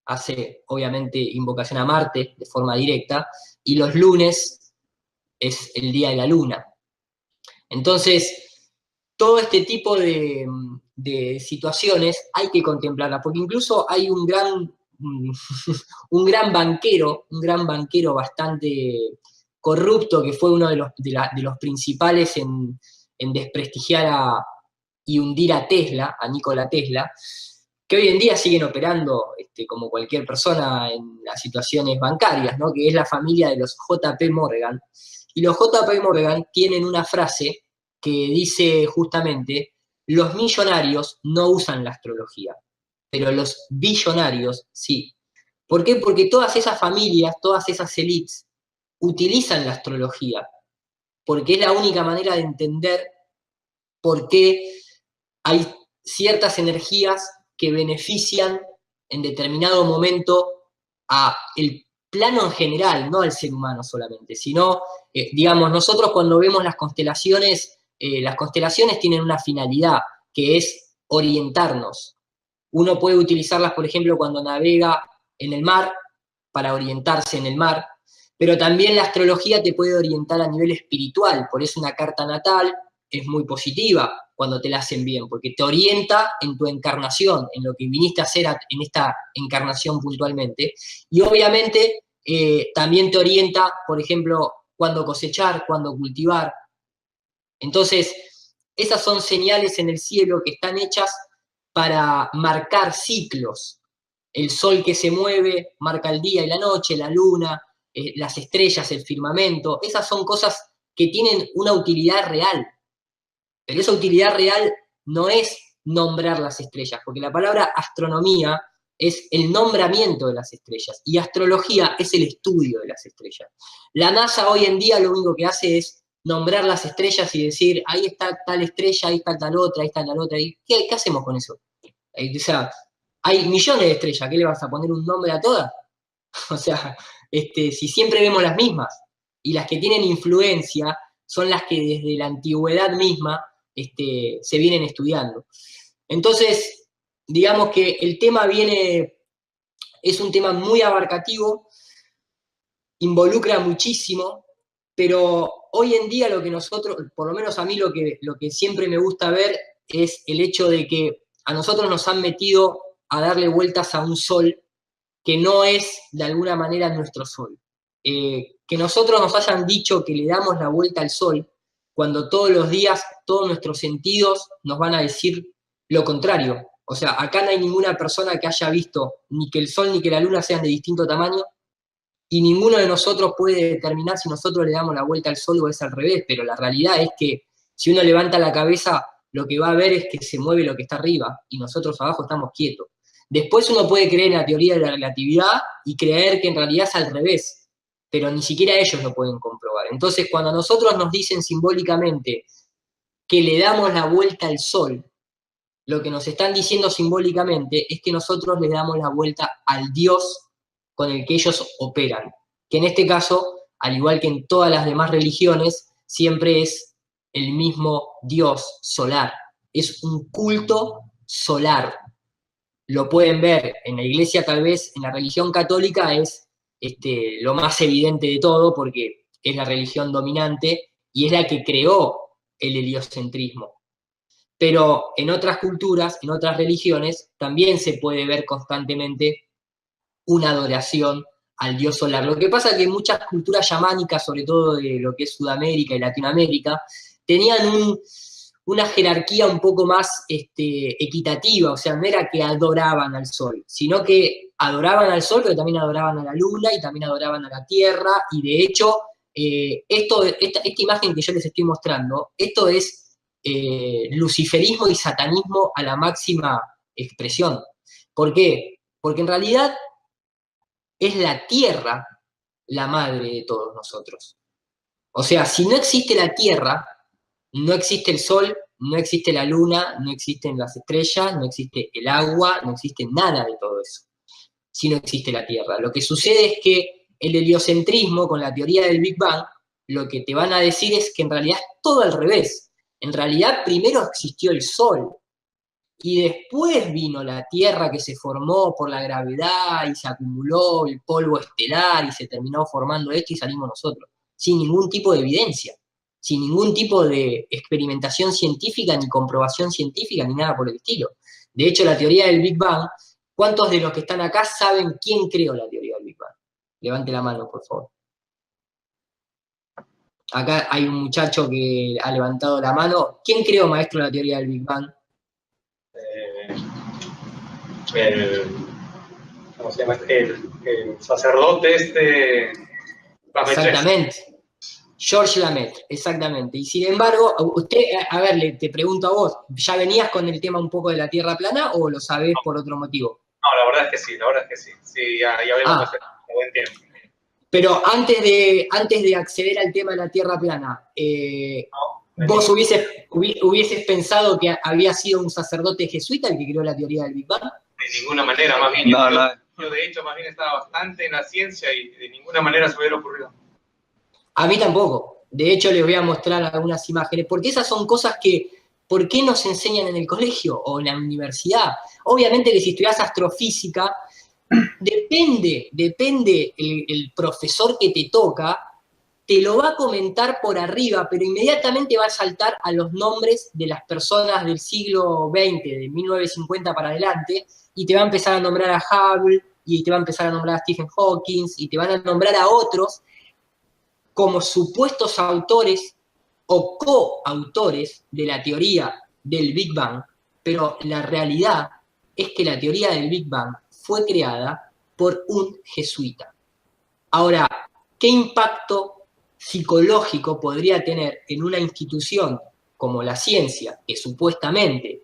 hace obviamente invocación a Marte de forma directa, y los lunes es el día de la luna. Entonces, todo este tipo de situaciones hay que contemplarlas, porque incluso hay un gran banquero bastante corrupto, que fue uno de los principales en desprestigiar y hundir a Tesla, a Nikola Tesla, que hoy en día siguen operando como cualquier persona en las situaciones bancarias, ¿no? Que es la familia de los JP Morgan. Y los JP Morgan tienen una frase que dice justamente: los millonarios no usan la astrología, pero los billonarios sí. ¿Por qué? Porque todas esas familias, todas esas élites utilizan la astrología, porque es la única manera de entender por qué hay ciertas energías que benefician en determinado momento a el plano en general, no al ser humano solamente, sino, digamos, nosotros cuando vemos las constelaciones tienen una finalidad, que es orientarnos. Uno puede utilizarlas, por ejemplo, cuando navega en el mar, para orientarse en el mar, pero también la astrología te puede orientar a nivel espiritual, por eso una carta natal es muy positiva cuando te la hacen bien, porque te orienta en tu encarnación, en lo que viniste a hacer en esta encarnación puntualmente, y obviamente también te orienta, por ejemplo, cuándo cosechar, cuándo cultivar. Entonces, esas son señales en el cielo que están hechas para marcar ciclos. El sol que se mueve marca el día y la noche, la luna, las estrellas, el firmamento. Esas son cosas que tienen una utilidad real. Pero esa utilidad real no es nombrar las estrellas, porque la palabra astronomía es el nombramiento de las estrellas y astrología es el estudio de las estrellas. La NASA hoy en día lo único que hace es nombrar las estrellas y decir, ahí está tal estrella, ahí está tal otra, ahí está tal otra. ¿Qué hacemos con eso? O sea, hay millones de estrellas, ¿qué le vas a poner un nombre a todas? O sea, si siempre vemos las mismas, y las que tienen influencia son las que desde la antigüedad misma se vienen estudiando. Entonces, digamos que el tema es un tema muy abarcativo, involucra muchísimo, pero hoy en día lo que nosotros, por lo menos a mí lo que siempre me gusta ver es el hecho de que a nosotros nos han metido a darle vueltas a un sol que no es de alguna manera nuestro sol. Que nosotros nos hayan dicho que le damos la vuelta al sol, cuando todos los días todos nuestros sentidos nos van a decir lo contrario. O sea, acá no hay ninguna persona que haya visto ni que el sol ni que la luna sean de distinto tamaño, y ninguno de nosotros puede determinar si nosotros le damos la vuelta al sol o es al revés, pero la realidad es que si uno levanta la cabeza, lo que va a ver es que se mueve lo que está arriba, y nosotros abajo estamos quietos. Después uno puede creer en la teoría de la relatividad y creer que en realidad es al revés, pero ni siquiera ellos lo pueden comprobar. Entonces, cuando a nosotros nos dicen simbólicamente que le damos la vuelta al sol, lo que nos están diciendo simbólicamente es que nosotros le damos la vuelta al Dios con el que ellos operan, que en este caso, al igual que en todas las demás religiones, siempre es el mismo Dios solar. Es un culto solar. Lo pueden ver en la iglesia, tal vez en la religión católica es lo más evidente de todo, porque es la religión dominante y es la que creó el heliocentrismo. Pero en otras culturas, en otras religiones, también se puede ver constantemente una adoración al dios solar. Lo que pasa es que muchas culturas chamánicas, sobre todo de lo que es Sudamérica y Latinoamérica, tenían una jerarquía un poco más equitativa, o sea, no era que adoraban al sol, sino que adoraban al sol, pero también adoraban a la luna y también adoraban a la tierra, y de hecho, esta imagen que yo les estoy mostrando, esto es luciferismo y satanismo a la máxima expresión. ¿Por qué? Porque en realidad es la tierra la madre de todos nosotros. O sea, si no existe la tierra, no existe el sol, no existe la luna, no existen las estrellas, no existe el agua, no existe nada de todo eso, si no existe la tierra. Lo que sucede es que el heliocentrismo, con la teoría del Big Bang, lo que te van a decir es que en realidad es todo al revés. En realidad primero existió el sol, y después vino la Tierra que se formó por la gravedad y se acumuló el polvo estelar y se terminó formando esto y salimos nosotros, sin ningún tipo de evidencia, sin ningún tipo de experimentación científica, ni comprobación científica, ni nada por el estilo. De hecho, la teoría del Big Bang, ¿cuántos de los que están acá saben quién creó la teoría del Big Bang? Levante la mano, por favor. Acá hay un muchacho que ha levantado la mano. ¿Quién creó, maestro, la teoría del Big Bang? ¿Cómo se llama? El sacerdote Exactamente. George Lamaitre, exactamente. Y sin embargo, usted, a ver, te pregunto a vos, ¿ya venías con el tema un poco de la Tierra plana o lo sabés por otro motivo? No, la verdad es que sí, la verdad es que sí. Sí, ya habíamos pasado buen tiempo. Pero antes de acceder al tema de la Tierra plana, ¿vos hubieses pensado que había sido un sacerdote jesuita el que creó la teoría del Big Bang? De ninguna manera, más bien. Yo de hecho, más bien estaba bastante en la ciencia y de ninguna manera se me hubiera ocurrido. A mí tampoco. De hecho, les voy a mostrar algunas imágenes, porque esas son cosas que, ¿por qué nos enseñan en el colegio o en la universidad? Obviamente que si estudias astrofísica, depende el profesor que te toca, te lo va a comentar por arriba, pero inmediatamente va a saltar a los nombres de las personas del siglo XX, de 1950 para adelante, y te va a empezar a nombrar a Hubble, y te va a empezar a nombrar a Stephen Hawking, y te van a nombrar a otros como supuestos autores o coautores de la teoría del Big Bang, pero la realidad es que la teoría del Big Bang fue creada por un jesuita. Ahora, ¿qué impacto psicológico podría tener en una institución como la ciencia, que supuestamente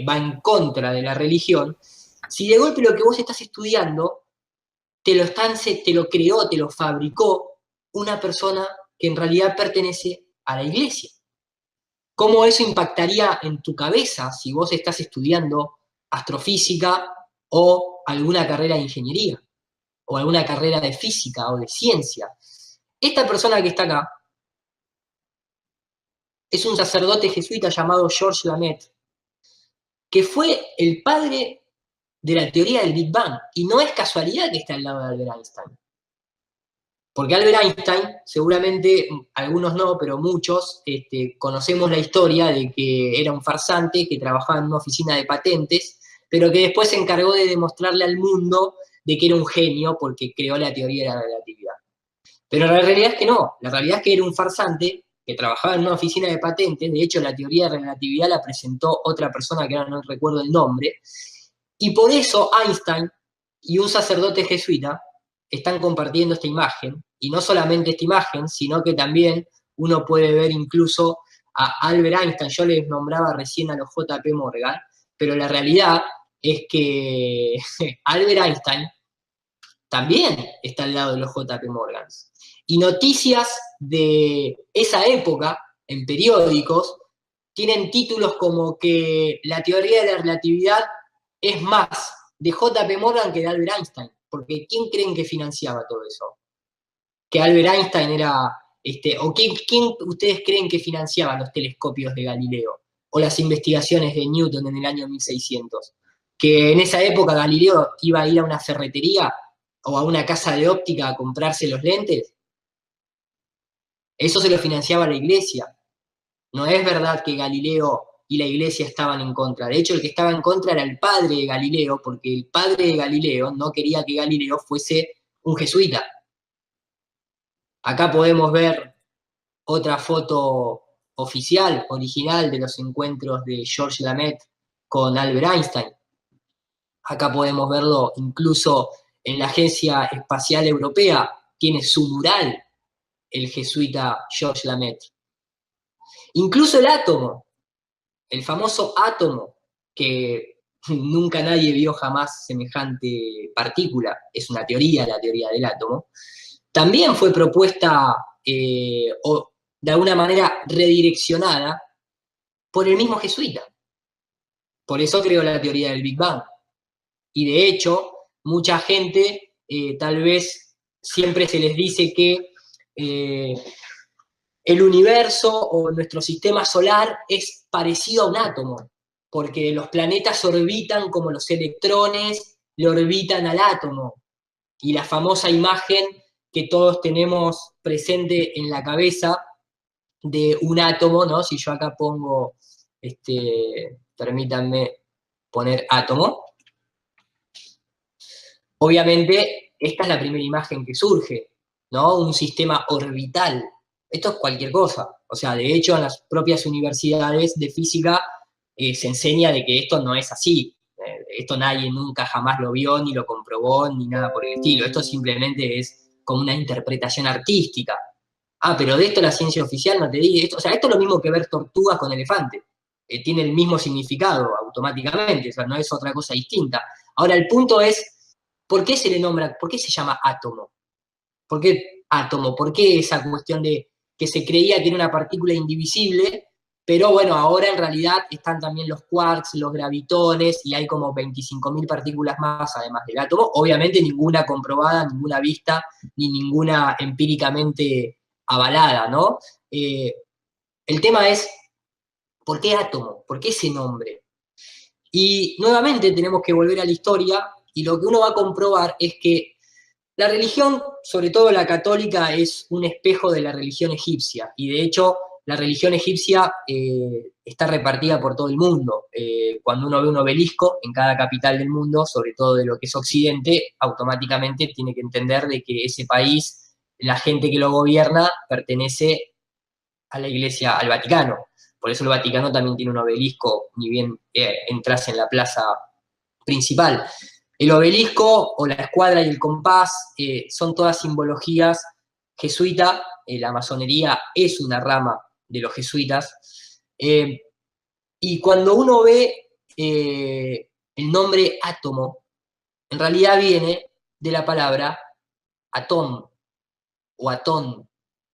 va en contra de la religión, si de golpe lo que vos estás estudiando te lo creó, te lo fabricó una persona que en realidad pertenece a la iglesia? ¿Cómo eso impactaría en tu cabeza si vos estás estudiando astrofísica o alguna carrera de ingeniería, o alguna carrera de física o de ciencia? Esta persona que está acá es un sacerdote jesuita llamado George Lamaitre, que fue el padre de la teoría del Big Bang, y no es casualidad que está al lado de Albert Einstein. Porque Albert Einstein, seguramente, algunos no, pero muchos, conocemos la historia de que era un farsante que trabajaba en una oficina de patentes, pero que después se encargó de demostrarle al mundo de que era un genio porque creó la teoría de la relatividad. Pero la realidad es que no, la realidad es que era un farsante que trabajaba en una oficina de patentes. De hecho, la teoría de relatividad la presentó otra persona que ahora no recuerdo el nombre, y por eso Einstein y un sacerdote jesuita están compartiendo esta imagen, y no solamente esta imagen, sino que también uno puede ver incluso a Albert Einstein. Yo les nombraba recién a los J.P. Morgan, pero la realidad es que Albert Einstein también está al lado de los J.P. Morgan. Y noticias de esa época, en periódicos, tienen títulos como que la teoría de la relatividad es más de J.P. Morgan que de Albert Einstein. Porque ¿quién creen que financiaba todo eso? Que Albert Einstein era... ¿O quién ustedes creen que financiaba los telescopios de Galileo? O las investigaciones de Newton en el año 1600. Que en esa época Galileo iba a ir a una ferretería o a una casa de óptica a comprarse los lentes. Eso se lo financiaba la iglesia. No es verdad que Galileo y la iglesia estaban en contra. De hecho, el que estaba en contra era el padre de Galileo, porque el padre de Galileo no quería que Galileo fuese un jesuita. Acá podemos ver otra foto oficial, original, de los encuentros de George Lamaitre con Albert Einstein. Acá podemos verlo incluso en la Agencia Espacial Europea, tiene su mural el jesuita George Lamaitre. Incluso el átomo, el famoso átomo, que nunca nadie vio jamás semejante partícula, es una teoría, la teoría del átomo, también fue propuesta o de alguna manera redireccionada por el mismo jesuita. Por eso creó la teoría del Big Bang. Y de hecho, mucha gente, tal vez siempre se les dice que el universo o nuestro sistema solar es parecido a un átomo. porque los planetas orbitan como los electrones le orbitan al átomo. Y la famosa imagen que todos tenemos presente en la cabeza de un átomo, ¿no? Si yo acá pongo, permítanme poner átomo, obviamente esta es la primera imagen que surge, ¿no? Un sistema orbital. Esto es cualquier cosa. O sea, de hecho, en las propias universidades de física se enseña de que esto no es así. Esto nadie nunca jamás lo vio, ni lo comprobó, ni nada por el estilo. Esto simplemente es como una interpretación artística. Ah, pero de esto la ciencia oficial no te dice esto. O sea, esto es lo mismo que ver tortugas con elefantes. Tiene el mismo significado automáticamente, o sea, no es otra cosa distinta. Ahora, el punto es, ¿por qué se le nombra, por qué se llama átomo? ¿Por qué átomo? ¿Por qué esa cuestión de que se creía que era una partícula indivisible, pero bueno, ahora en realidad están también los quarks, los gravitones, y hay como 25.000 partículas más además del átomo? Obviamente ninguna comprobada, ninguna vista, ni ninguna empíricamente avalada, ¿no? El tema es, ¿por qué átomo? ¿Por qué ese nombre? Y nuevamente tenemos que volver a la historia, y lo que uno va a comprobar es que la religión, sobre todo la católica, es un espejo de la religión egipcia, y de hecho la religión egipcia está repartida por todo el mundo. Cuando uno ve un obelisco en cada capital del mundo, sobre todo de lo que es Occidente, automáticamente tiene que entender de que ese país, la gente que lo gobierna, pertenece a la Iglesia, al Vaticano. Por eso el Vaticano también tiene un obelisco, ni bien entras en la plaza principal. El obelisco o la escuadra y el compás son todas simbologías jesuita. La masonería es una rama de los jesuitas. Y cuando uno ve el nombre átomo, en realidad viene de la palabra atón o atón,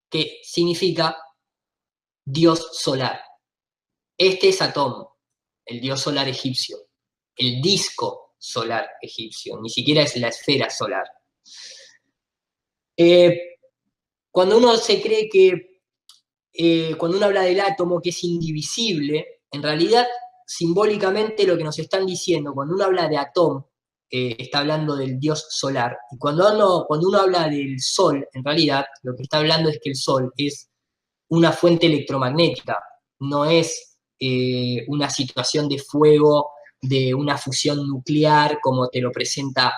que significa dios solar. Este es Atón, el dios solar egipcio, el disco solar egipcio, ni siquiera es la esfera solar. Cuando uno se cree que, cuando uno habla del átomo que es indivisible, en realidad simbólicamente lo que nos están diciendo, cuando uno habla de Atón, está hablando del dios solar, y cuando uno habla del sol, en realidad lo que está hablando es que el sol es una fuente electromagnética, no es una situación de fuego, de una fusión nuclear, como te lo presenta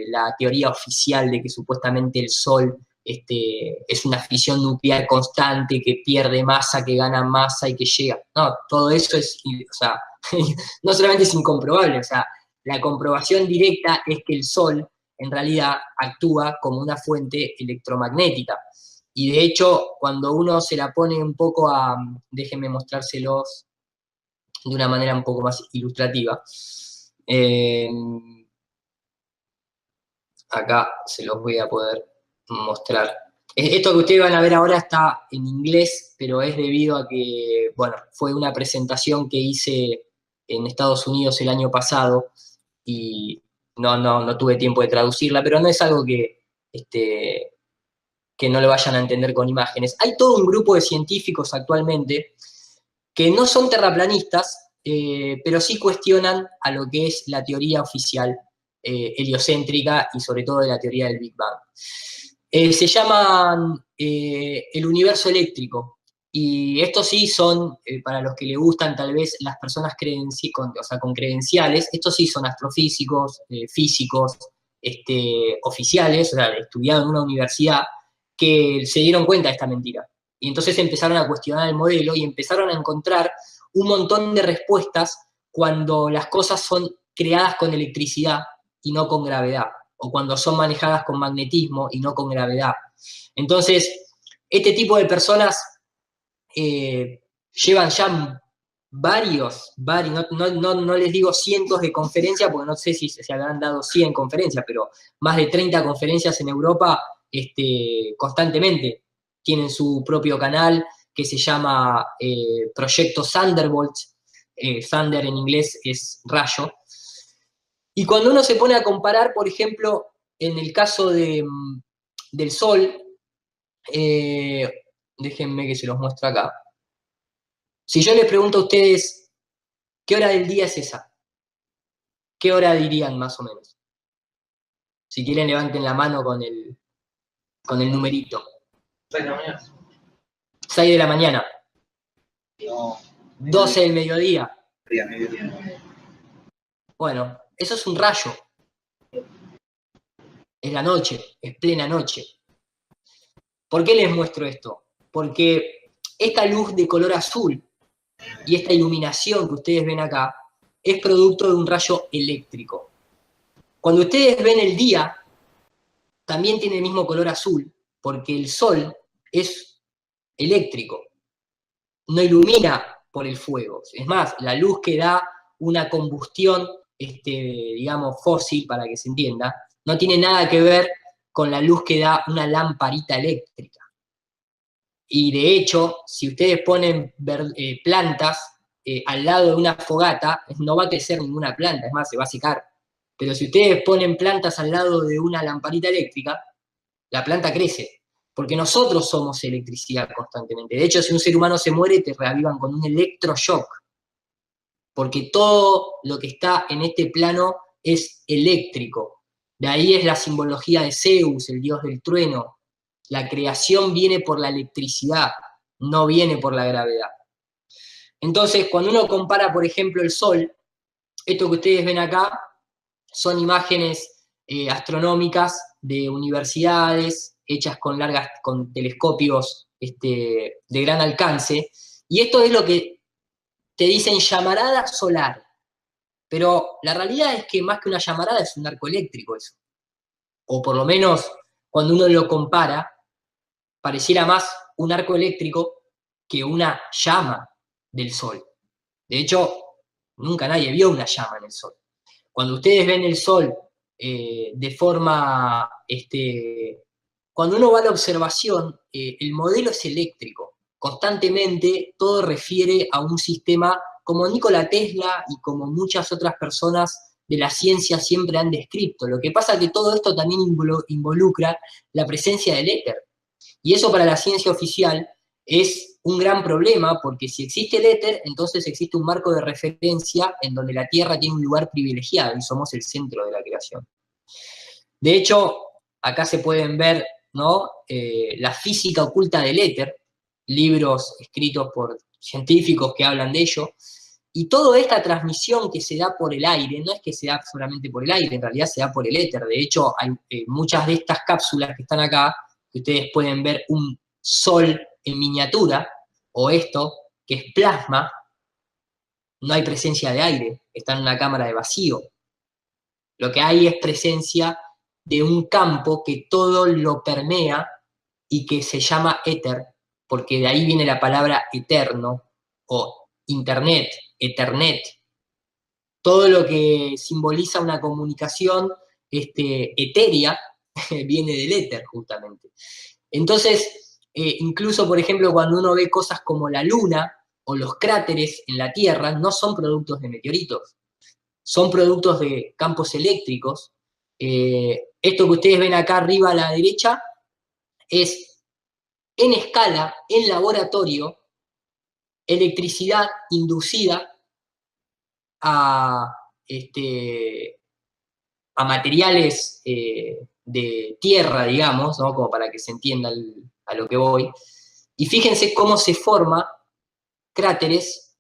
la teoría oficial de que supuestamente el Sol es una fisión nuclear constante, que pierde masa, que gana masa y que llega. No, todo eso es, o sea, no solamente es incomprobable, o sea, la comprobación directa es que el Sol en realidad actúa como una fuente electromagnética. Y de hecho, cuando uno se la pone un poco a, déjenme mostrárselos de una manera un poco más ilustrativa. Acá se los voy a poder mostrar. Esto que ustedes van a ver ahora está en inglés, pero es debido a que, bueno, fue una presentación que hice en Estados Unidos el año pasado y no tuve tiempo de traducirla, pero no es algo que no lo vayan a entender con imágenes. Hay todo un grupo de científicos actualmente que no son terraplanistas, pero sí cuestionan a lo que es la teoría oficial heliocéntrica y sobre todo de la teoría del Big Bang. Se llaman el universo eléctrico, y estos sí son, para los que le gustan tal vez las personas con credenciales, estos sí son astrofísicos, físicos, oficiales, o sea, estudiados en una universidad, que se dieron cuenta de esta mentira. Y entonces empezaron a cuestionar el modelo y empezaron a encontrar un montón de respuestas cuando las cosas son creadas con electricidad y no con gravedad, o cuando son manejadas con magnetismo y no con gravedad. Entonces, este tipo de personas llevan ya varios, no les digo cientos de conferencias, porque no sé si se habrán dado 100 conferencias, pero más de 30 conferencias en Europa constantemente. Tienen su propio canal que se llama Proyecto Thunderbolt. Thunder en inglés es rayo. Y cuando uno se pone a comparar, por ejemplo, en el caso del Sol, déjenme que se los muestre acá. Si yo les pregunto a ustedes, ¿Qué hora del día es esa? ¿Qué hora dirían más o menos? Si quieren levanten la mano con el numerito. 6 de la mañana. 6 de la mañana. No. 12 del mediodía. Mediodía. Bueno, eso es un rayo. Es la noche, es plena noche. ¿Por qué les muestro esto? Porque esta luz de color azul y esta iluminación que ustedes ven acá es producto de un rayo eléctrico. Cuando ustedes ven el día, también tiene el mismo color azul, porque el sol es eléctrico, no ilumina por el fuego. Es más, la luz que da una combustión, digamos, fósil, para que se entienda, no tiene nada que ver con la luz que da una lamparita eléctrica. Y de hecho, si ustedes ponen plantas al lado de una fogata, no va a crecer ninguna planta, es más, se va a secar. Pero si ustedes ponen plantas al lado de una lamparita eléctrica, la planta crece, porque nosotros somos electricidad constantemente. De hecho, si un ser humano se muere, te reavivan con un electroshock, porque todo lo que está en este plano es eléctrico. De ahí es la simbología de Zeus, el dios del trueno. La creación viene por la electricidad, no viene por la gravedad. Entonces, cuando uno compara, por ejemplo, el Sol, esto que ustedes ven acá son imágenes astronómicas de universidades hechas con telescopios de gran alcance, y esto es lo que te dicen llamarada solar, pero la realidad es que más que una llamarada es un arco eléctrico eso, o por lo menos cuando uno lo compara, pareciera más un arco eléctrico que una llama del Sol. De hecho, nunca nadie vio una llama en el Sol. Cuando ustedes ven el Sol de forma, cuando uno va a la observación, el modelo es eléctrico. Constantemente todo refiere a un sistema como Nikola Tesla y como muchas otras personas de la ciencia siempre han descrito. Lo que pasa es que todo esto también involucra la presencia del éter. Y eso para la ciencia oficial es un gran problema, porque si existe el éter, entonces existe un marco de referencia en donde la Tierra tiene un lugar privilegiado y somos el centro de la creación. De hecho, acá se pueden ver, ¿no? La física oculta del éter, libros escritos por científicos que hablan de ello, y toda esta transmisión que se da por el aire, no es que se da solamente por el aire, en realidad se da por el éter. De hecho, hay muchas de estas cápsulas que están acá, que ustedes pueden ver un sol en miniatura, o esto, que es plasma, no hay presencia de aire, está en una cámara de vacío. Lo que hay es presencia de un campo que todo lo permea y que se llama éter, porque de ahí viene la palabra eterno, o internet, ethernet. Todo lo que simboliza una comunicación etérea viene del éter, justamente. Entonces, incluso, por ejemplo, cuando uno ve cosas como la Luna o los cráteres en la Tierra, no son productos de meteoritos, son productos de campos eléctricos. Esto que ustedes ven acá arriba a la derecha es en escala, en laboratorio, electricidad inducida a, a materiales de tierra, digamos, ¿no? Como para que se entienda a lo que voy. Y fíjense cómo se forman cráteres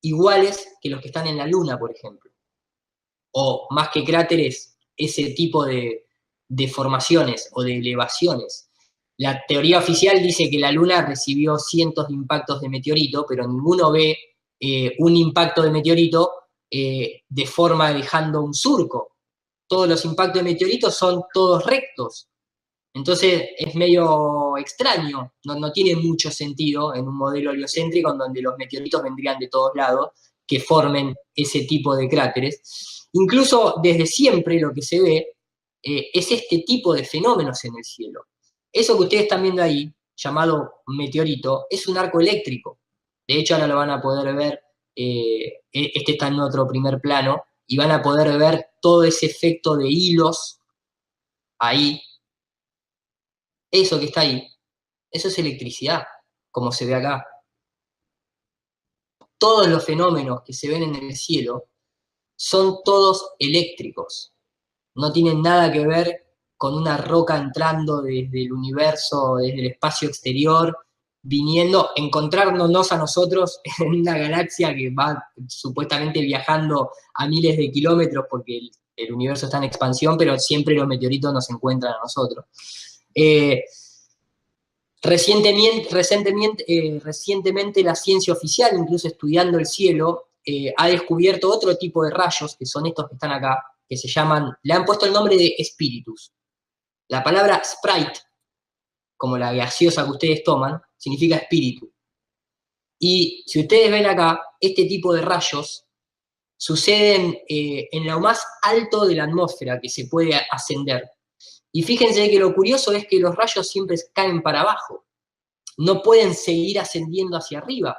iguales que los que están en la Luna, por ejemplo. O más que cráteres, ese tipo de formaciones o de elevaciones. La teoría oficial dice que la Luna recibió cientos de impactos de meteorito, pero ninguno ve un impacto de meteorito de forma dejando un surco. Todos los impactos de meteoritos son todos rectos. Entonces es medio extraño, no tiene mucho sentido en un modelo heliocéntrico en donde los meteoritos vendrían de todos lados, que formen ese tipo de cráteres. Incluso desde siempre lo que se ve es este tipo de fenómenos en el cielo. Eso que ustedes están viendo ahí, llamado meteorito, es un arco eléctrico. De hecho, ahora lo van a poder ver, este está en otro primer plano, y van a poder ver todo ese efecto de hilos ahí. Eso que está ahí, eso es electricidad, como se ve acá. todos los fenómenos que se ven en el cielo son todos eléctricos. No tienen nada que ver con una roca entrando desde el universo, desde el espacio exterior, viniendo, encontrándonos a nosotros en una galaxia que va supuestamente viajando a miles de kilómetros porque el universo está en expansión, pero siempre los meteoritos nos encuentran a nosotros. Recientemente la ciencia oficial, incluso estudiando el cielo, ha descubierto otro tipo de rayos, que son estos que están acá, que se llaman, le han puesto el nombre de espíritus. La palabra Sprite, como la gaseosa que ustedes toman, significa espíritu. Y si ustedes ven acá, este tipo de rayos suceden en lo más alto de la atmósfera que se puede ascender. Y fíjense que lo curioso es que los rayos siempre caen para abajo. No pueden seguir ascendiendo hacia arriba.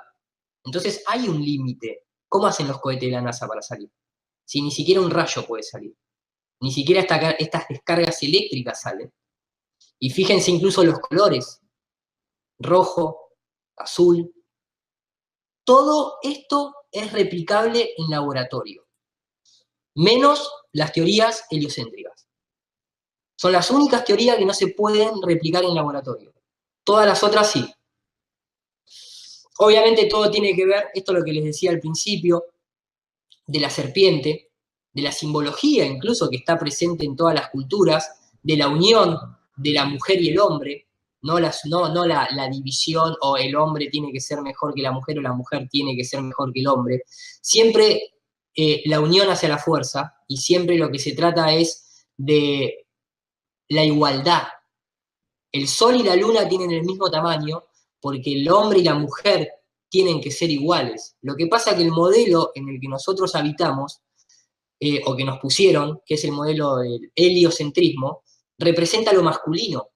Entonces hay un límite. ¿Cómo hacen los cohetes de la NASA para salir? Si ni siquiera un rayo puede salir. Ni siquiera estas descargas eléctricas salen. Y fíjense incluso los colores. Rojo, azul. Todo esto es replicable en laboratorio. Menos las teorías heliocéntricas. Son las únicas teorías que no se pueden replicar en laboratorio. Todas las otras sí. Obviamente todo tiene que ver, esto es lo que les decía al principio, de la serpiente, de la simbología incluso que está presente en todas las culturas, de la unión de la mujer y el hombre, no la división o el hombre tiene que ser mejor que la mujer o la mujer tiene que ser mejor que el hombre. Siempre la unión hacia la fuerza y siempre lo que se trata es de la igualdad. El sol y la luna tienen el mismo tamaño porque el hombre y la mujer tienen que ser iguales. Lo que pasa es que el modelo en el que nosotros habitamos, o que nos pusieron, que es el modelo del heliocentrismo, representa lo masculino.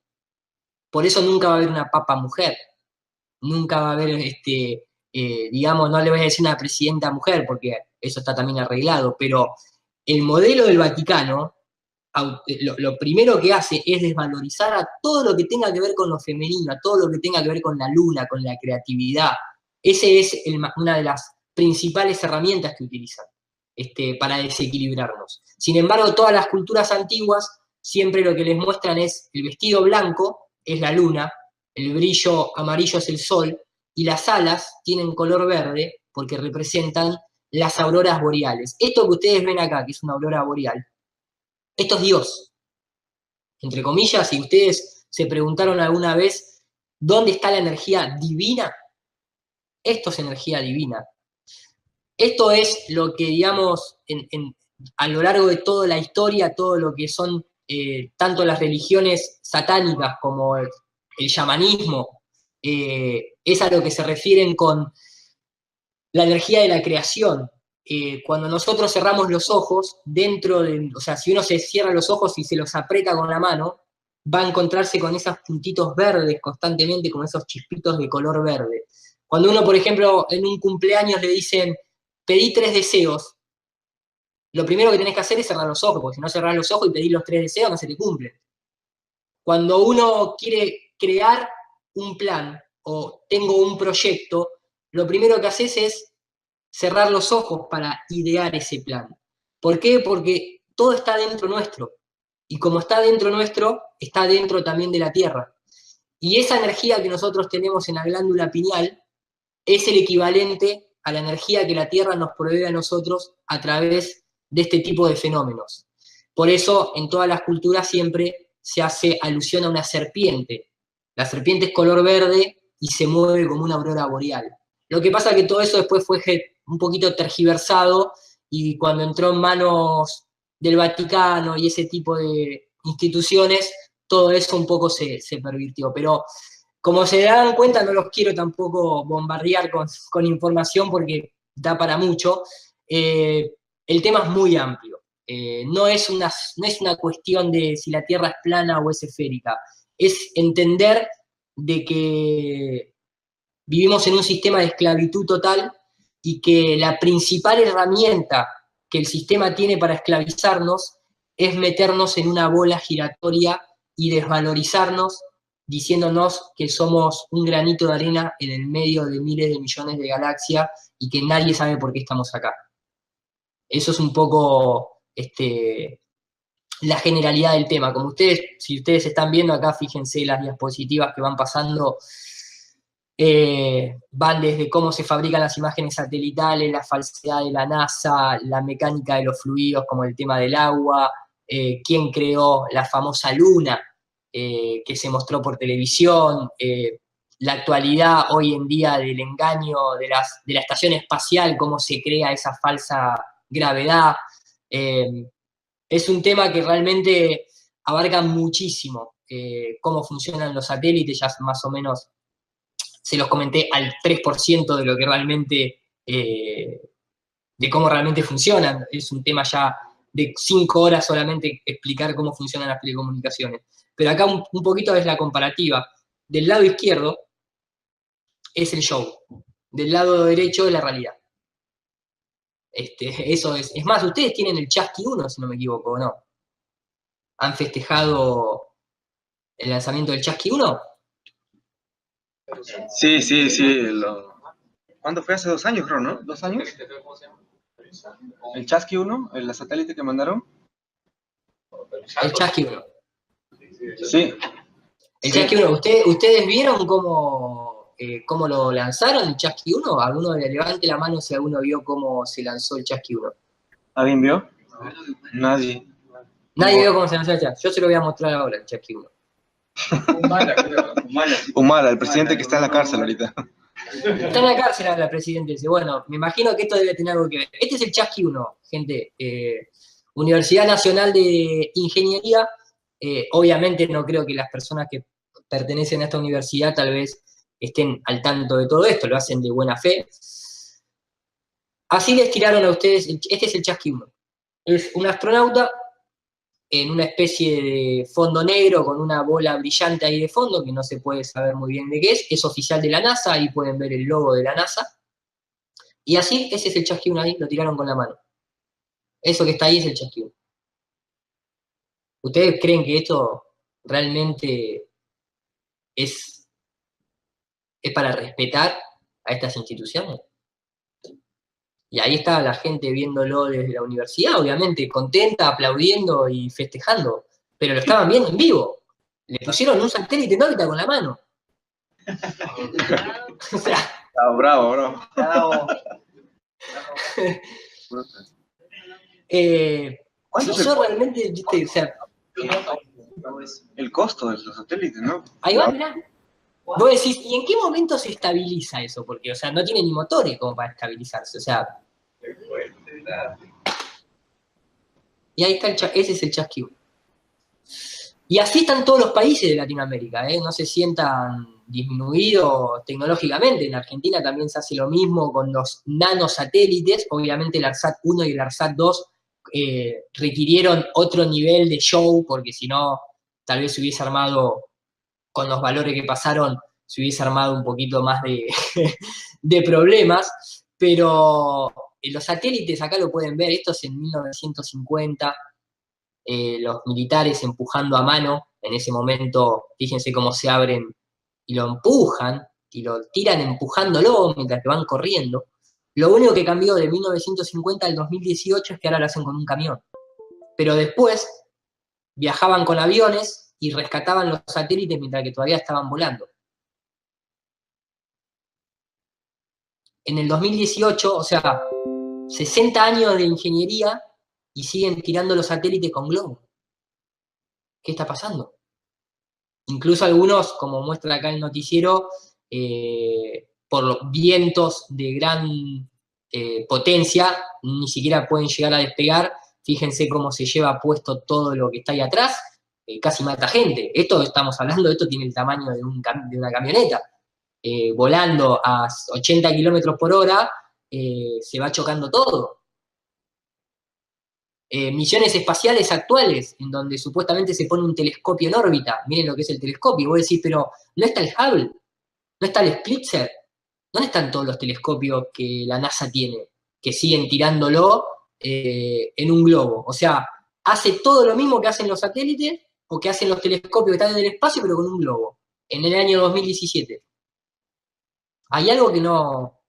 Por eso nunca va a haber una papa mujer. Nunca va a haber, digamos, no le voy a decir una presidenta mujer, porque eso está también arreglado, pero el modelo del Vaticano, lo primero que hace es desvalorizar a todo lo que tenga que ver con lo femenino, a todo lo que tenga que ver con la luna, con la creatividad. Esa es una de las principales herramientas que utilizan para desequilibrarnos. Sin embargo, todas las culturas antiguas siempre lo que les muestran es el vestido blanco, es la luna, el brillo amarillo es el sol, y las alas tienen color verde porque representan las auroras boreales. Esto que ustedes ven acá, que es una aurora boreal, esto es Dios, entre comillas. Si ustedes se preguntaron alguna vez dónde está la energía divina, esto es energía divina. Esto es lo que, digamos, a lo largo de toda la historia, todo lo que son tanto las religiones satánicas como el chamanismo, es a lo que se refieren con la energía de la creación. Cuando nosotros cerramos los ojos, o sea, si uno se cierra los ojos y se los aprieta con la mano, va a encontrarse con esos puntitos verdes constantemente, con esos chispitos de color verde. Cuando uno, por ejemplo, en un cumpleaños le dicen, pedí 3 deseos, lo primero que tenés que hacer es cerrar los ojos, porque si no cerrás los ojos y pedís los 3 deseos, no se te cumplen. Cuando uno quiere crear un plan o tengo un proyecto, lo primero que haces es cerrar los ojos para idear ese plan. ¿Por qué? Porque todo está dentro nuestro. Y como está dentro nuestro, está dentro también de la Tierra. Y esa energía que nosotros tenemos en la glándula pineal es el equivalente a la energía que la Tierra nos provee a nosotros a través de este tipo de fenómenos. Por eso, en todas las culturas siempre se hace alusión a una serpiente. La serpiente es color verde y se mueve como una aurora boreal. Lo que pasa es que todo eso después fue un poquito tergiversado y cuando entró en manos del Vaticano y ese tipo de instituciones, todo eso un poco se pervirtió. Pero como se dan cuenta, no los quiero tampoco bombardear con información porque da para mucho. El tema es muy amplio. No es una cuestión de si la Tierra es plana o es esférica. Es entender de que vivimos en un sistema de esclavitud total y que la principal herramienta que el sistema tiene para esclavizarnos es meternos en una bola giratoria y desvalorizarnos diciéndonos que somos un granito de arena en el medio de miles de millones de galaxias y que nadie sabe por qué estamos acá. Eso es un poco la generalidad del tema. Como ustedes, si ustedes están viendo acá, fíjense las diapositivas que van pasando, van desde cómo se fabrican las imágenes satelitales, la falsedad de la NASA, la mecánica de los fluidos como el tema del agua, quién creó la famosa luna que se mostró por televisión, la actualidad hoy en día del engaño de la estación espacial, cómo se crea esa falsa gravedad. Es un tema que realmente abarca muchísimo cómo funcionan los satélites, ya más o menos se los comenté al 3% de lo que realmente, de cómo realmente funcionan. Es un tema ya de 5 horas solamente explicar cómo funcionan las telecomunicaciones. Pero acá un poquito es la comparativa. Del lado izquierdo es el show, del lado derecho es la realidad. Eso es más, ustedes tienen el Chasqui 1, si no me equivoco, ¿o no? ¿Han festejado el lanzamiento del Chasqui 1? Sí. ¿Cuándo fue? Hace 2 años, creo, ¿no? ¿2 años? ¿El Chasqui 1? ¿El satélite que mandaron? El Chasqui 1. Sí. El Chasqui 1, ¿ustedes vieron cómo lo lanzaron, el Chasqui 1? ¿Alguno levante la mano si alguno vio cómo se lanzó el Chasqui 1? ¿Alguien vio? Nadie. Nadie vio cómo se lanzó el Chasqui. Yo se lo voy a mostrar ahora, el Chasqui 1. Humala, el presidente que está en la cárcel ahorita. Está en la cárcel ahora el presidente ese. Bueno, me imagino que esto debe tener algo que ver. Este es el Chasqui 1, gente. Universidad Nacional de Ingeniería. Obviamente no creo que las personas que pertenecen a esta universidad tal vez estén al tanto de todo esto, lo hacen de buena fe. Así les tiraron a ustedes, este es el Chasqui 1. Es un astronauta en una especie de fondo negro con una bola brillante ahí de fondo, que no se puede saber muy bien de qué es oficial de la NASA, ahí pueden ver el logo de la NASA. Y así, ese es el Chasqui 1 ahí, lo tiraron con la mano. Eso que está ahí es el Chasqui 1. ¿Ustedes creen que esto realmente es para respetar a estas instituciones? Y ahí está la gente viéndolo desde la universidad, obviamente, contenta, aplaudiendo y festejando. Pero lo estaban viendo en vivo. Le pusieron un satélite en órbita con la mano. O sea, Bravo. si yo realmente, ¿viste? O sea, el costo de los satélites, ¿no? Ahí va, mirá. Vos decís, ¿y en qué momento se estabiliza eso? Porque, o sea, no tiene ni motores como para estabilizarse, o sea. Y ahí está ese es el Chasqui 1. Y así están todos los países de Latinoamérica, no se sientan disminuidos tecnológicamente. En Argentina también se hace lo mismo con los nanosatélites. Obviamente el ARSAT 1 y el ARSAT 2 requirieron otro nivel de show, porque si no, tal vez se hubiese armado, con los valores que pasaron, se hubiese armado un poquito más de problemas. Pero los satélites, acá lo pueden ver, esto es en 1950, los militares empujando a mano, en ese momento, fíjense cómo se abren y lo empujan, y lo tiran empujándolo mientras que van corriendo. Lo único que cambió de 1950 al 2018 es que ahora lo hacen con un camión. Pero después viajaban con aviones y rescataban los satélites mientras que todavía estaban volando. En el 2018, o sea, 60 años de ingeniería y siguen tirando los satélites con globos. ¿Qué está pasando? Incluso algunos, como muestra acá el noticiero, por los vientos de gran potencia, ni siquiera pueden llegar a despegar. Fíjense cómo se lleva puesto todo lo que está ahí atrás, casi mata gente. Esto estamos hablando, esto tiene el tamaño de una camioneta. Volando a 80 kilómetros por hora, se va chocando todo. Misiones espaciales actuales, en donde supuestamente se pone un telescopio en órbita. Miren lo que es el telescopio. Vos decís, pero ¿no está el Hubble? ¿No está el Spitzer? ¿Dónde están todos los telescopios que la NASA tiene? Que siguen tirándolo en un globo. O sea, hace todo lo mismo que hacen los satélites o que hacen los telescopios que están en el espacio, pero con un globo. en el año 2017. Hay algo que no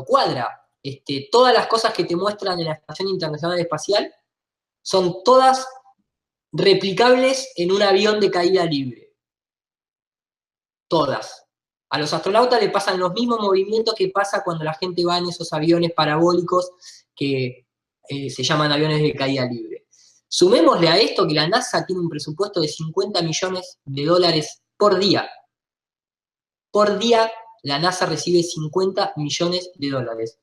cuadra. Todas las cosas que te muestran en la Estación Internacional Espacial son todas replicables en un avión de caída libre. Todas. A los astronautas le pasan los mismos movimientos que pasa cuando la gente va en esos aviones parabólicos que se llaman aviones de caída libre. Sumémosle a esto que la NASA tiene un presupuesto de 50 millones de dólares por día. Por día la NASA recibe 50 millones de dólares.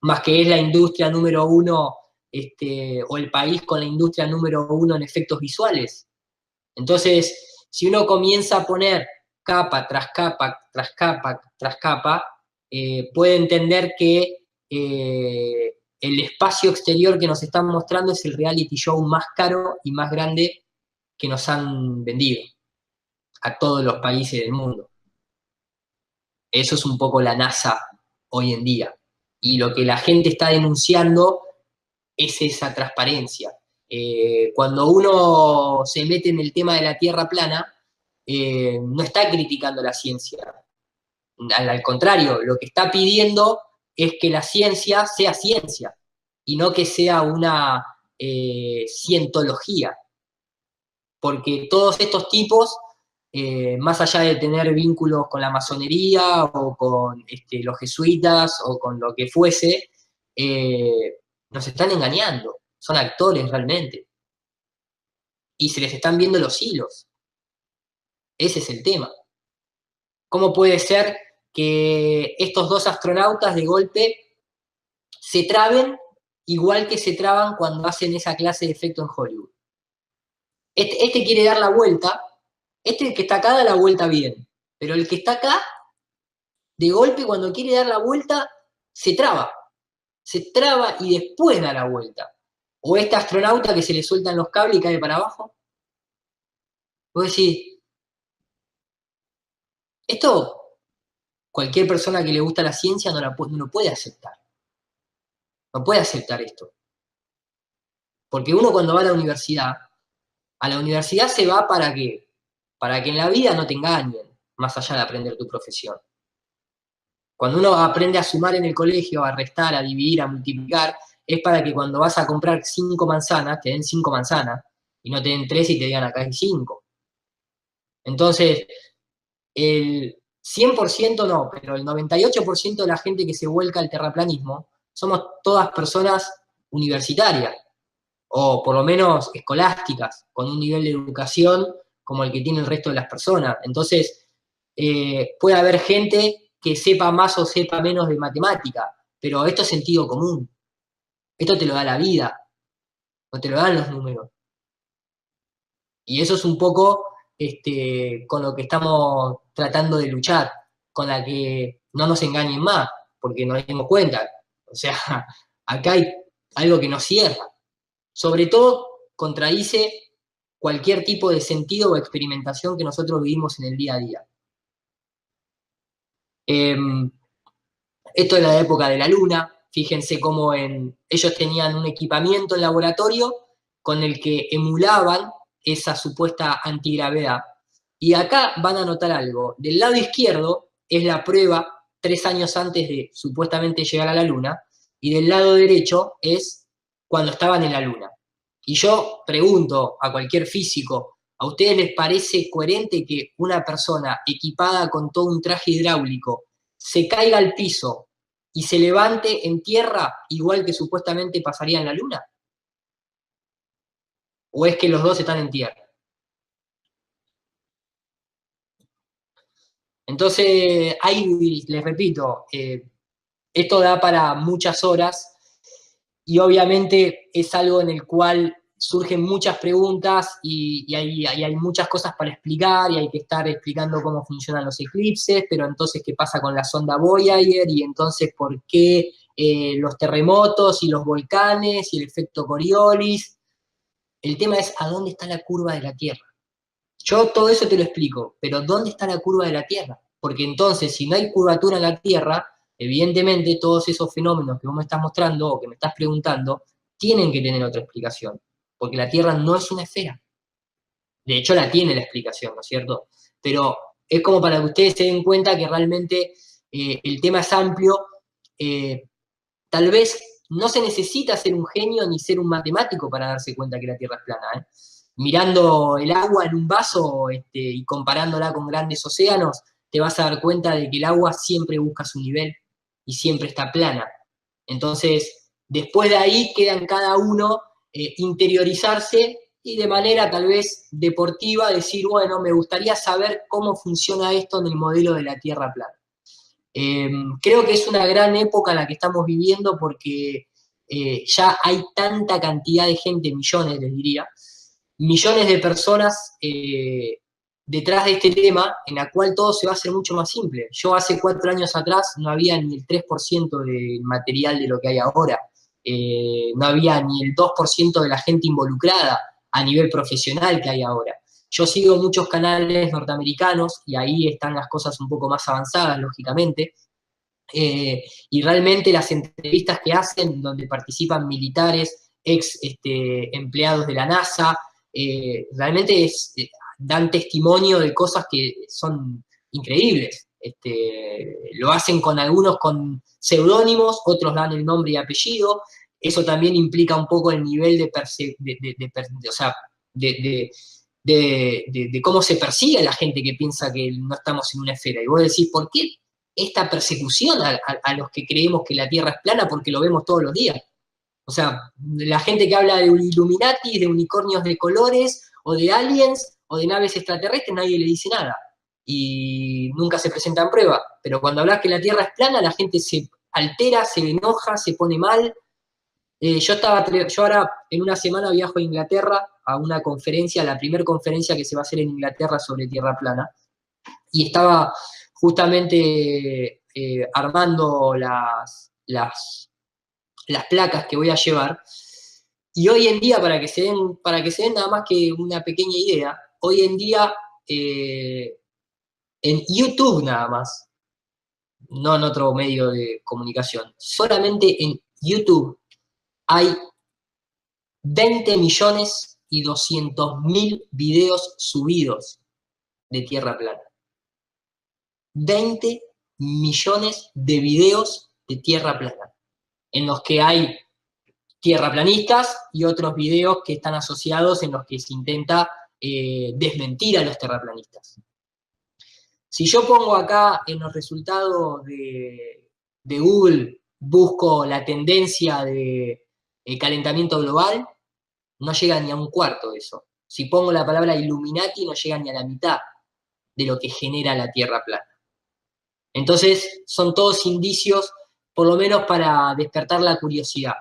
Más que es la industria número uno, o el país con la industria número uno en efectos visuales. Entonces, si uno comienza a poner capa tras capa, tras capa, tras capa, puede entender que el espacio exterior que nos están mostrando es el reality show más caro y más grande que nos han vendido a todos los países del mundo. Eso es un poco la NASA hoy en día. Y lo que la gente está denunciando es esa transparencia. Cuando uno se mete en el tema de la Tierra plana, no está criticando la ciencia. Al contrario, lo que está pidiendo es que la ciencia sea ciencia y no que sea una cientología. Porque todos estos tipos, más allá de tener vínculos con la masonería o con los jesuitas o con lo que fuese, nos están engañando. Son actores realmente. Y se les están viendo los hilos. Ese es el tema. ¿Cómo puede ser que estos dos astronautas de golpe se traben igual que se traban cuando hacen esa clase de efecto en Hollywood? Este quiere dar la vuelta, el que está acá da la vuelta bien, pero el que está acá, de golpe cuando quiere dar la vuelta, se traba y después da la vuelta. O este astronauta que se le sueltan los cables y cae para abajo. Vos decís, esto cualquier persona que le gusta la ciencia no lo puede aceptar. No puede aceptar esto. Porque uno cuando va a la universidad se va ¿para qué? Para que en la vida no te engañen, más allá de aprender tu profesión. Cuando uno aprende a sumar en el colegio, a restar, a dividir, a multiplicar, es para que cuando vas a comprar 5 manzanas, te den 5 manzanas, y no te den 3 y te digan acá hay 5. Entonces, el 100% no, pero el 98% de la gente que se vuelca al terraplanismo somos todas personas universitarias, o por lo menos escolásticas, con un nivel de educación como el que tiene el resto de las personas. Entonces, puede haber gente que sepa más o sepa menos de matemática, pero esto es sentido común. Esto te lo da la vida, no te lo dan los números. Y eso es un poco con lo que estamos tratando de luchar, con la que no nos engañen más, porque nos dimos cuenta. O sea, acá hay algo que nos cierra. Sobre todo, contradice cualquier tipo de sentido o experimentación que nosotros vivimos en el día a día. Esto es la época de la Luna. Fíjense cómo ellos tenían un equipamiento en laboratorio con el que emulaban esa supuesta antigravedad. Y acá van a notar algo. Del lado izquierdo es la prueba 3 años antes de supuestamente llegar a la Luna, y del lado derecho es cuando estaban en la Luna. Y yo pregunto a cualquier físico, ¿a ustedes les parece coherente que una persona equipada con todo un traje hidráulico se caiga al piso y se levante en tierra igual que supuestamente pasaría en la Luna? ¿O es que los dos están en tierra? Entonces, ahí les repito, esto da para muchas horas y obviamente es algo en el cual surgen muchas preguntas y hay muchas cosas para explicar y hay que estar explicando cómo funcionan los eclipses, pero entonces qué pasa con la sonda Voyager y entonces por qué los terremotos y los volcanes y el efecto Coriolis. El tema es a dónde está la curva de la Tierra. Yo todo eso te lo explico, pero ¿dónde está la curva de la Tierra? Porque entonces, si no hay curvatura en la Tierra, evidentemente todos esos fenómenos que vos me estás mostrando o que me estás preguntando, tienen que tener otra explicación, porque la Tierra no es una esfera. De hecho, la tiene la explicación, ¿no es cierto? Pero es como para que ustedes se den cuenta que realmente el tema es amplio. Tal vez no se necesita ser un genio ni ser un matemático para darse cuenta que la Tierra es plana, ¿eh? Mirando el agua en un vaso y comparándola con grandes océanos, te vas a dar cuenta de que el agua siempre busca su nivel y siempre está plana. Entonces, después de ahí queda en cada uno interiorizarse y de manera tal vez deportiva decir, bueno, me gustaría saber cómo funciona esto en el modelo de la Tierra plana. Creo que es una gran época la que estamos viviendo porque ya hay tanta cantidad de gente, millones les diría, millones de personas detrás de este tema en la cual todo se va a hacer mucho más simple. Yo hace 4 años atrás no había ni el 3% del material de lo que hay ahora, no había ni el 2% de la gente involucrada a nivel profesional que hay ahora. Yo sigo muchos canales norteamericanos y ahí están las cosas un poco más avanzadas, lógicamente, y realmente las entrevistas que hacen, donde participan militares, ex empleados de la NASA, realmente dan testimonio de cosas que son increíbles. Lo hacen con algunos con seudónimos, otros dan el nombre y apellido. Eso también implica un poco el nivel de cómo se persigue a la gente que piensa que no estamos en una esfera. Y vos decís, ¿por qué esta persecución a los que creemos que la Tierra es plana? Porque lo vemos todos los días. O sea, la gente que habla de Illuminati, de unicornios de colores, o de aliens, o de naves extraterrestres, nadie le dice nada. Y nunca se presenta en prueba. Pero cuando hablas que la Tierra es plana, la gente se altera, se enoja, se pone mal. Yo ahora en una semana viajo a Inglaterra a una conferencia, la primera conferencia que se va a hacer en Inglaterra sobre Tierra plana. Y estaba justamente armando las placas que voy a llevar. Y hoy en día, para que se den nada más que una pequeña idea, hoy en día en YouTube nada más, no en otro medio de comunicación, solamente en YouTube hay 20.200.000 videos subidos de Tierra plana. 20 millones de videos de Tierra plana, en los que hay tierraplanistas y otros videos que están asociados en los que se intenta desmentir a los terraplanistas. Si yo pongo acá en los resultados de Google, busco la tendencia de calentamiento global, no llega ni a un cuarto de eso. Si pongo la palabra Illuminati, no llega ni a la mitad de lo que genera la Tierra plana. Entonces, son todos indicios, por lo menos para despertar la curiosidad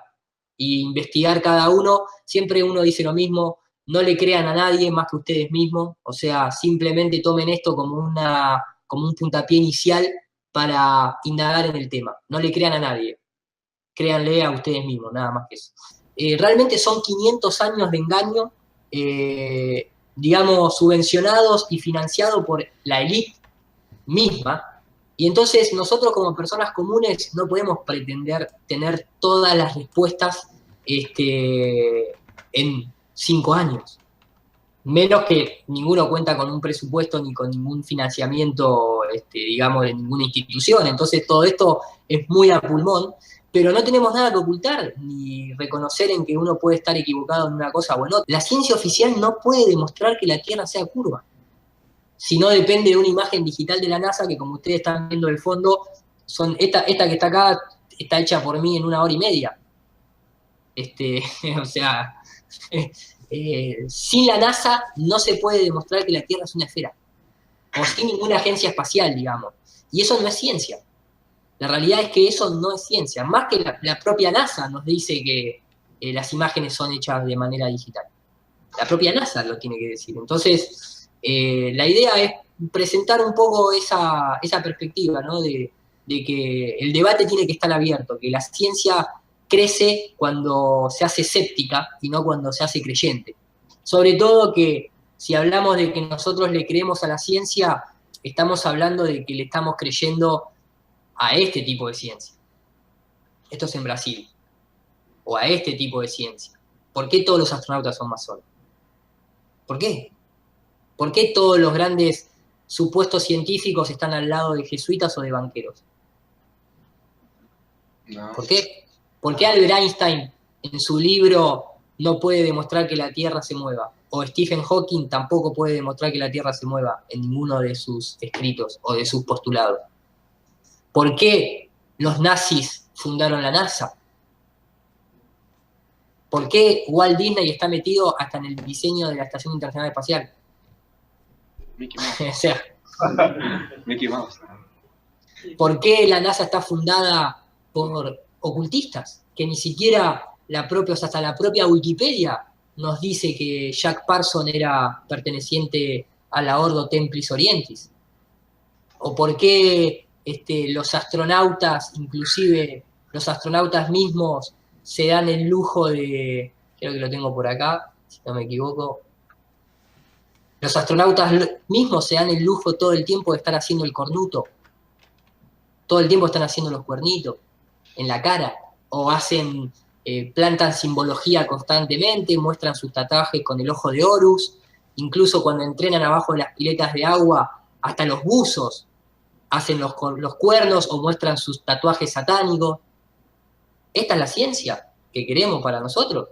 y investigar cada uno. Siempre uno dice lo mismo, no le crean a nadie más que ustedes mismos, o sea, simplemente tomen esto como un puntapié inicial para indagar en el tema. No le crean a nadie, créanle a ustedes mismos, nada más que eso. Realmente son 500 años de engaño, digamos, subvencionados y financiados por la élite misma. Y entonces nosotros como personas comunes no podemos pretender tener todas las respuestas en 5 años. Menos que ninguno cuenta con un presupuesto ni con ningún financiamiento, digamos, de ninguna institución. Entonces todo esto es muy a pulmón, pero no tenemos nada que ocultar, ni reconocer en que uno puede estar equivocado en una cosa o en otra. La ciencia oficial no puede demostrar que la Tierra sea curva. Si no, depende de una imagen digital de la NASA, que como ustedes están viendo el fondo, esta que está acá está hecha por mí en 1 hora y media. O sea, sin la NASA no se puede demostrar que la Tierra es una esfera, o sin ninguna agencia espacial, digamos. Y eso no es ciencia. La realidad es que eso no es ciencia. Más que la propia NASA nos dice que las imágenes son hechas de manera digital. La propia NASA lo tiene que decir. Entonces, la idea es presentar un poco esa perspectiva, ¿no? De que el debate tiene que estar abierto, que la ciencia crece cuando se hace escéptica y no cuando se hace creyente. Sobre todo que si hablamos de que nosotros le creemos a la ciencia, estamos hablando de que le estamos creyendo a este tipo de ciencia. Esto es en Brasil. O a este tipo de ciencia. ¿Por qué todos los astronautas son masones? ¿Por qué? ¿Por qué todos los grandes supuestos científicos están al lado de jesuitas o de banqueros? No. ¿Por qué? ¿Por qué Albert Einstein en su libro no puede demostrar que la Tierra se mueva? O Stephen Hawking tampoco puede demostrar que la Tierra se mueva en ninguno de sus escritos o de sus postulados. ¿Por qué los nazis fundaron la NASA? ¿Por qué Walt Disney está metido hasta en el diseño de la Estación Internacional Espacial? Mickey Mouse. O sea, Mickey Mouse. ¿por qué la NASA está fundada por ocultistas? Que ni siquiera hasta la propia Wikipedia nos dice que Jack Parsons era perteneciente a la Ordo Templis Orientis. ¿O por qué los astronautas, inclusive los astronautas mismos, se dan el lujo de, creo que lo tengo por acá, si no me equivoco, los astronautas mismos se dan el lujo todo el tiempo de estar haciendo el cornuto, todo el tiempo están haciendo los cuernitos en la cara, o plantan simbología constantemente, muestran sus tatuajes con el ojo de Horus, incluso cuando entrenan abajo de las piletas de agua, hasta los buzos hacen los cuernos o muestran sus tatuajes satánicos. Esta es la ciencia que queremos para nosotros.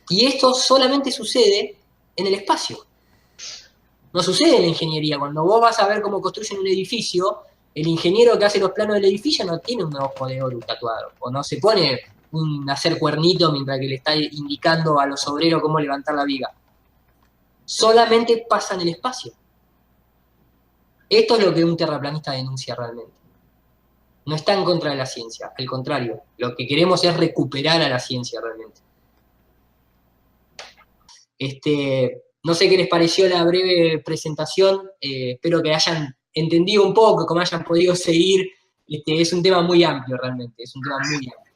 Y esto solamente sucede en el espacio. No sucede en la ingeniería. Cuando vos vas a ver cómo construyen un edificio, el ingeniero que hace los planos del edificio no tiene un ojo de oro tatuado, o no se pone a hacer cuernito mientras que le está indicando a los obreros cómo levantar la viga. Solamente pasa en el espacio. Esto es lo que un terraplanista denuncia realmente. No está en contra de la ciencia, al contrario, lo que queremos es recuperar a la ciencia realmente. No sé qué les pareció la breve presentación, espero que hayan entendido un poco, que me hayan podido seguir. Es un tema muy amplio realmente, es un tema muy amplio.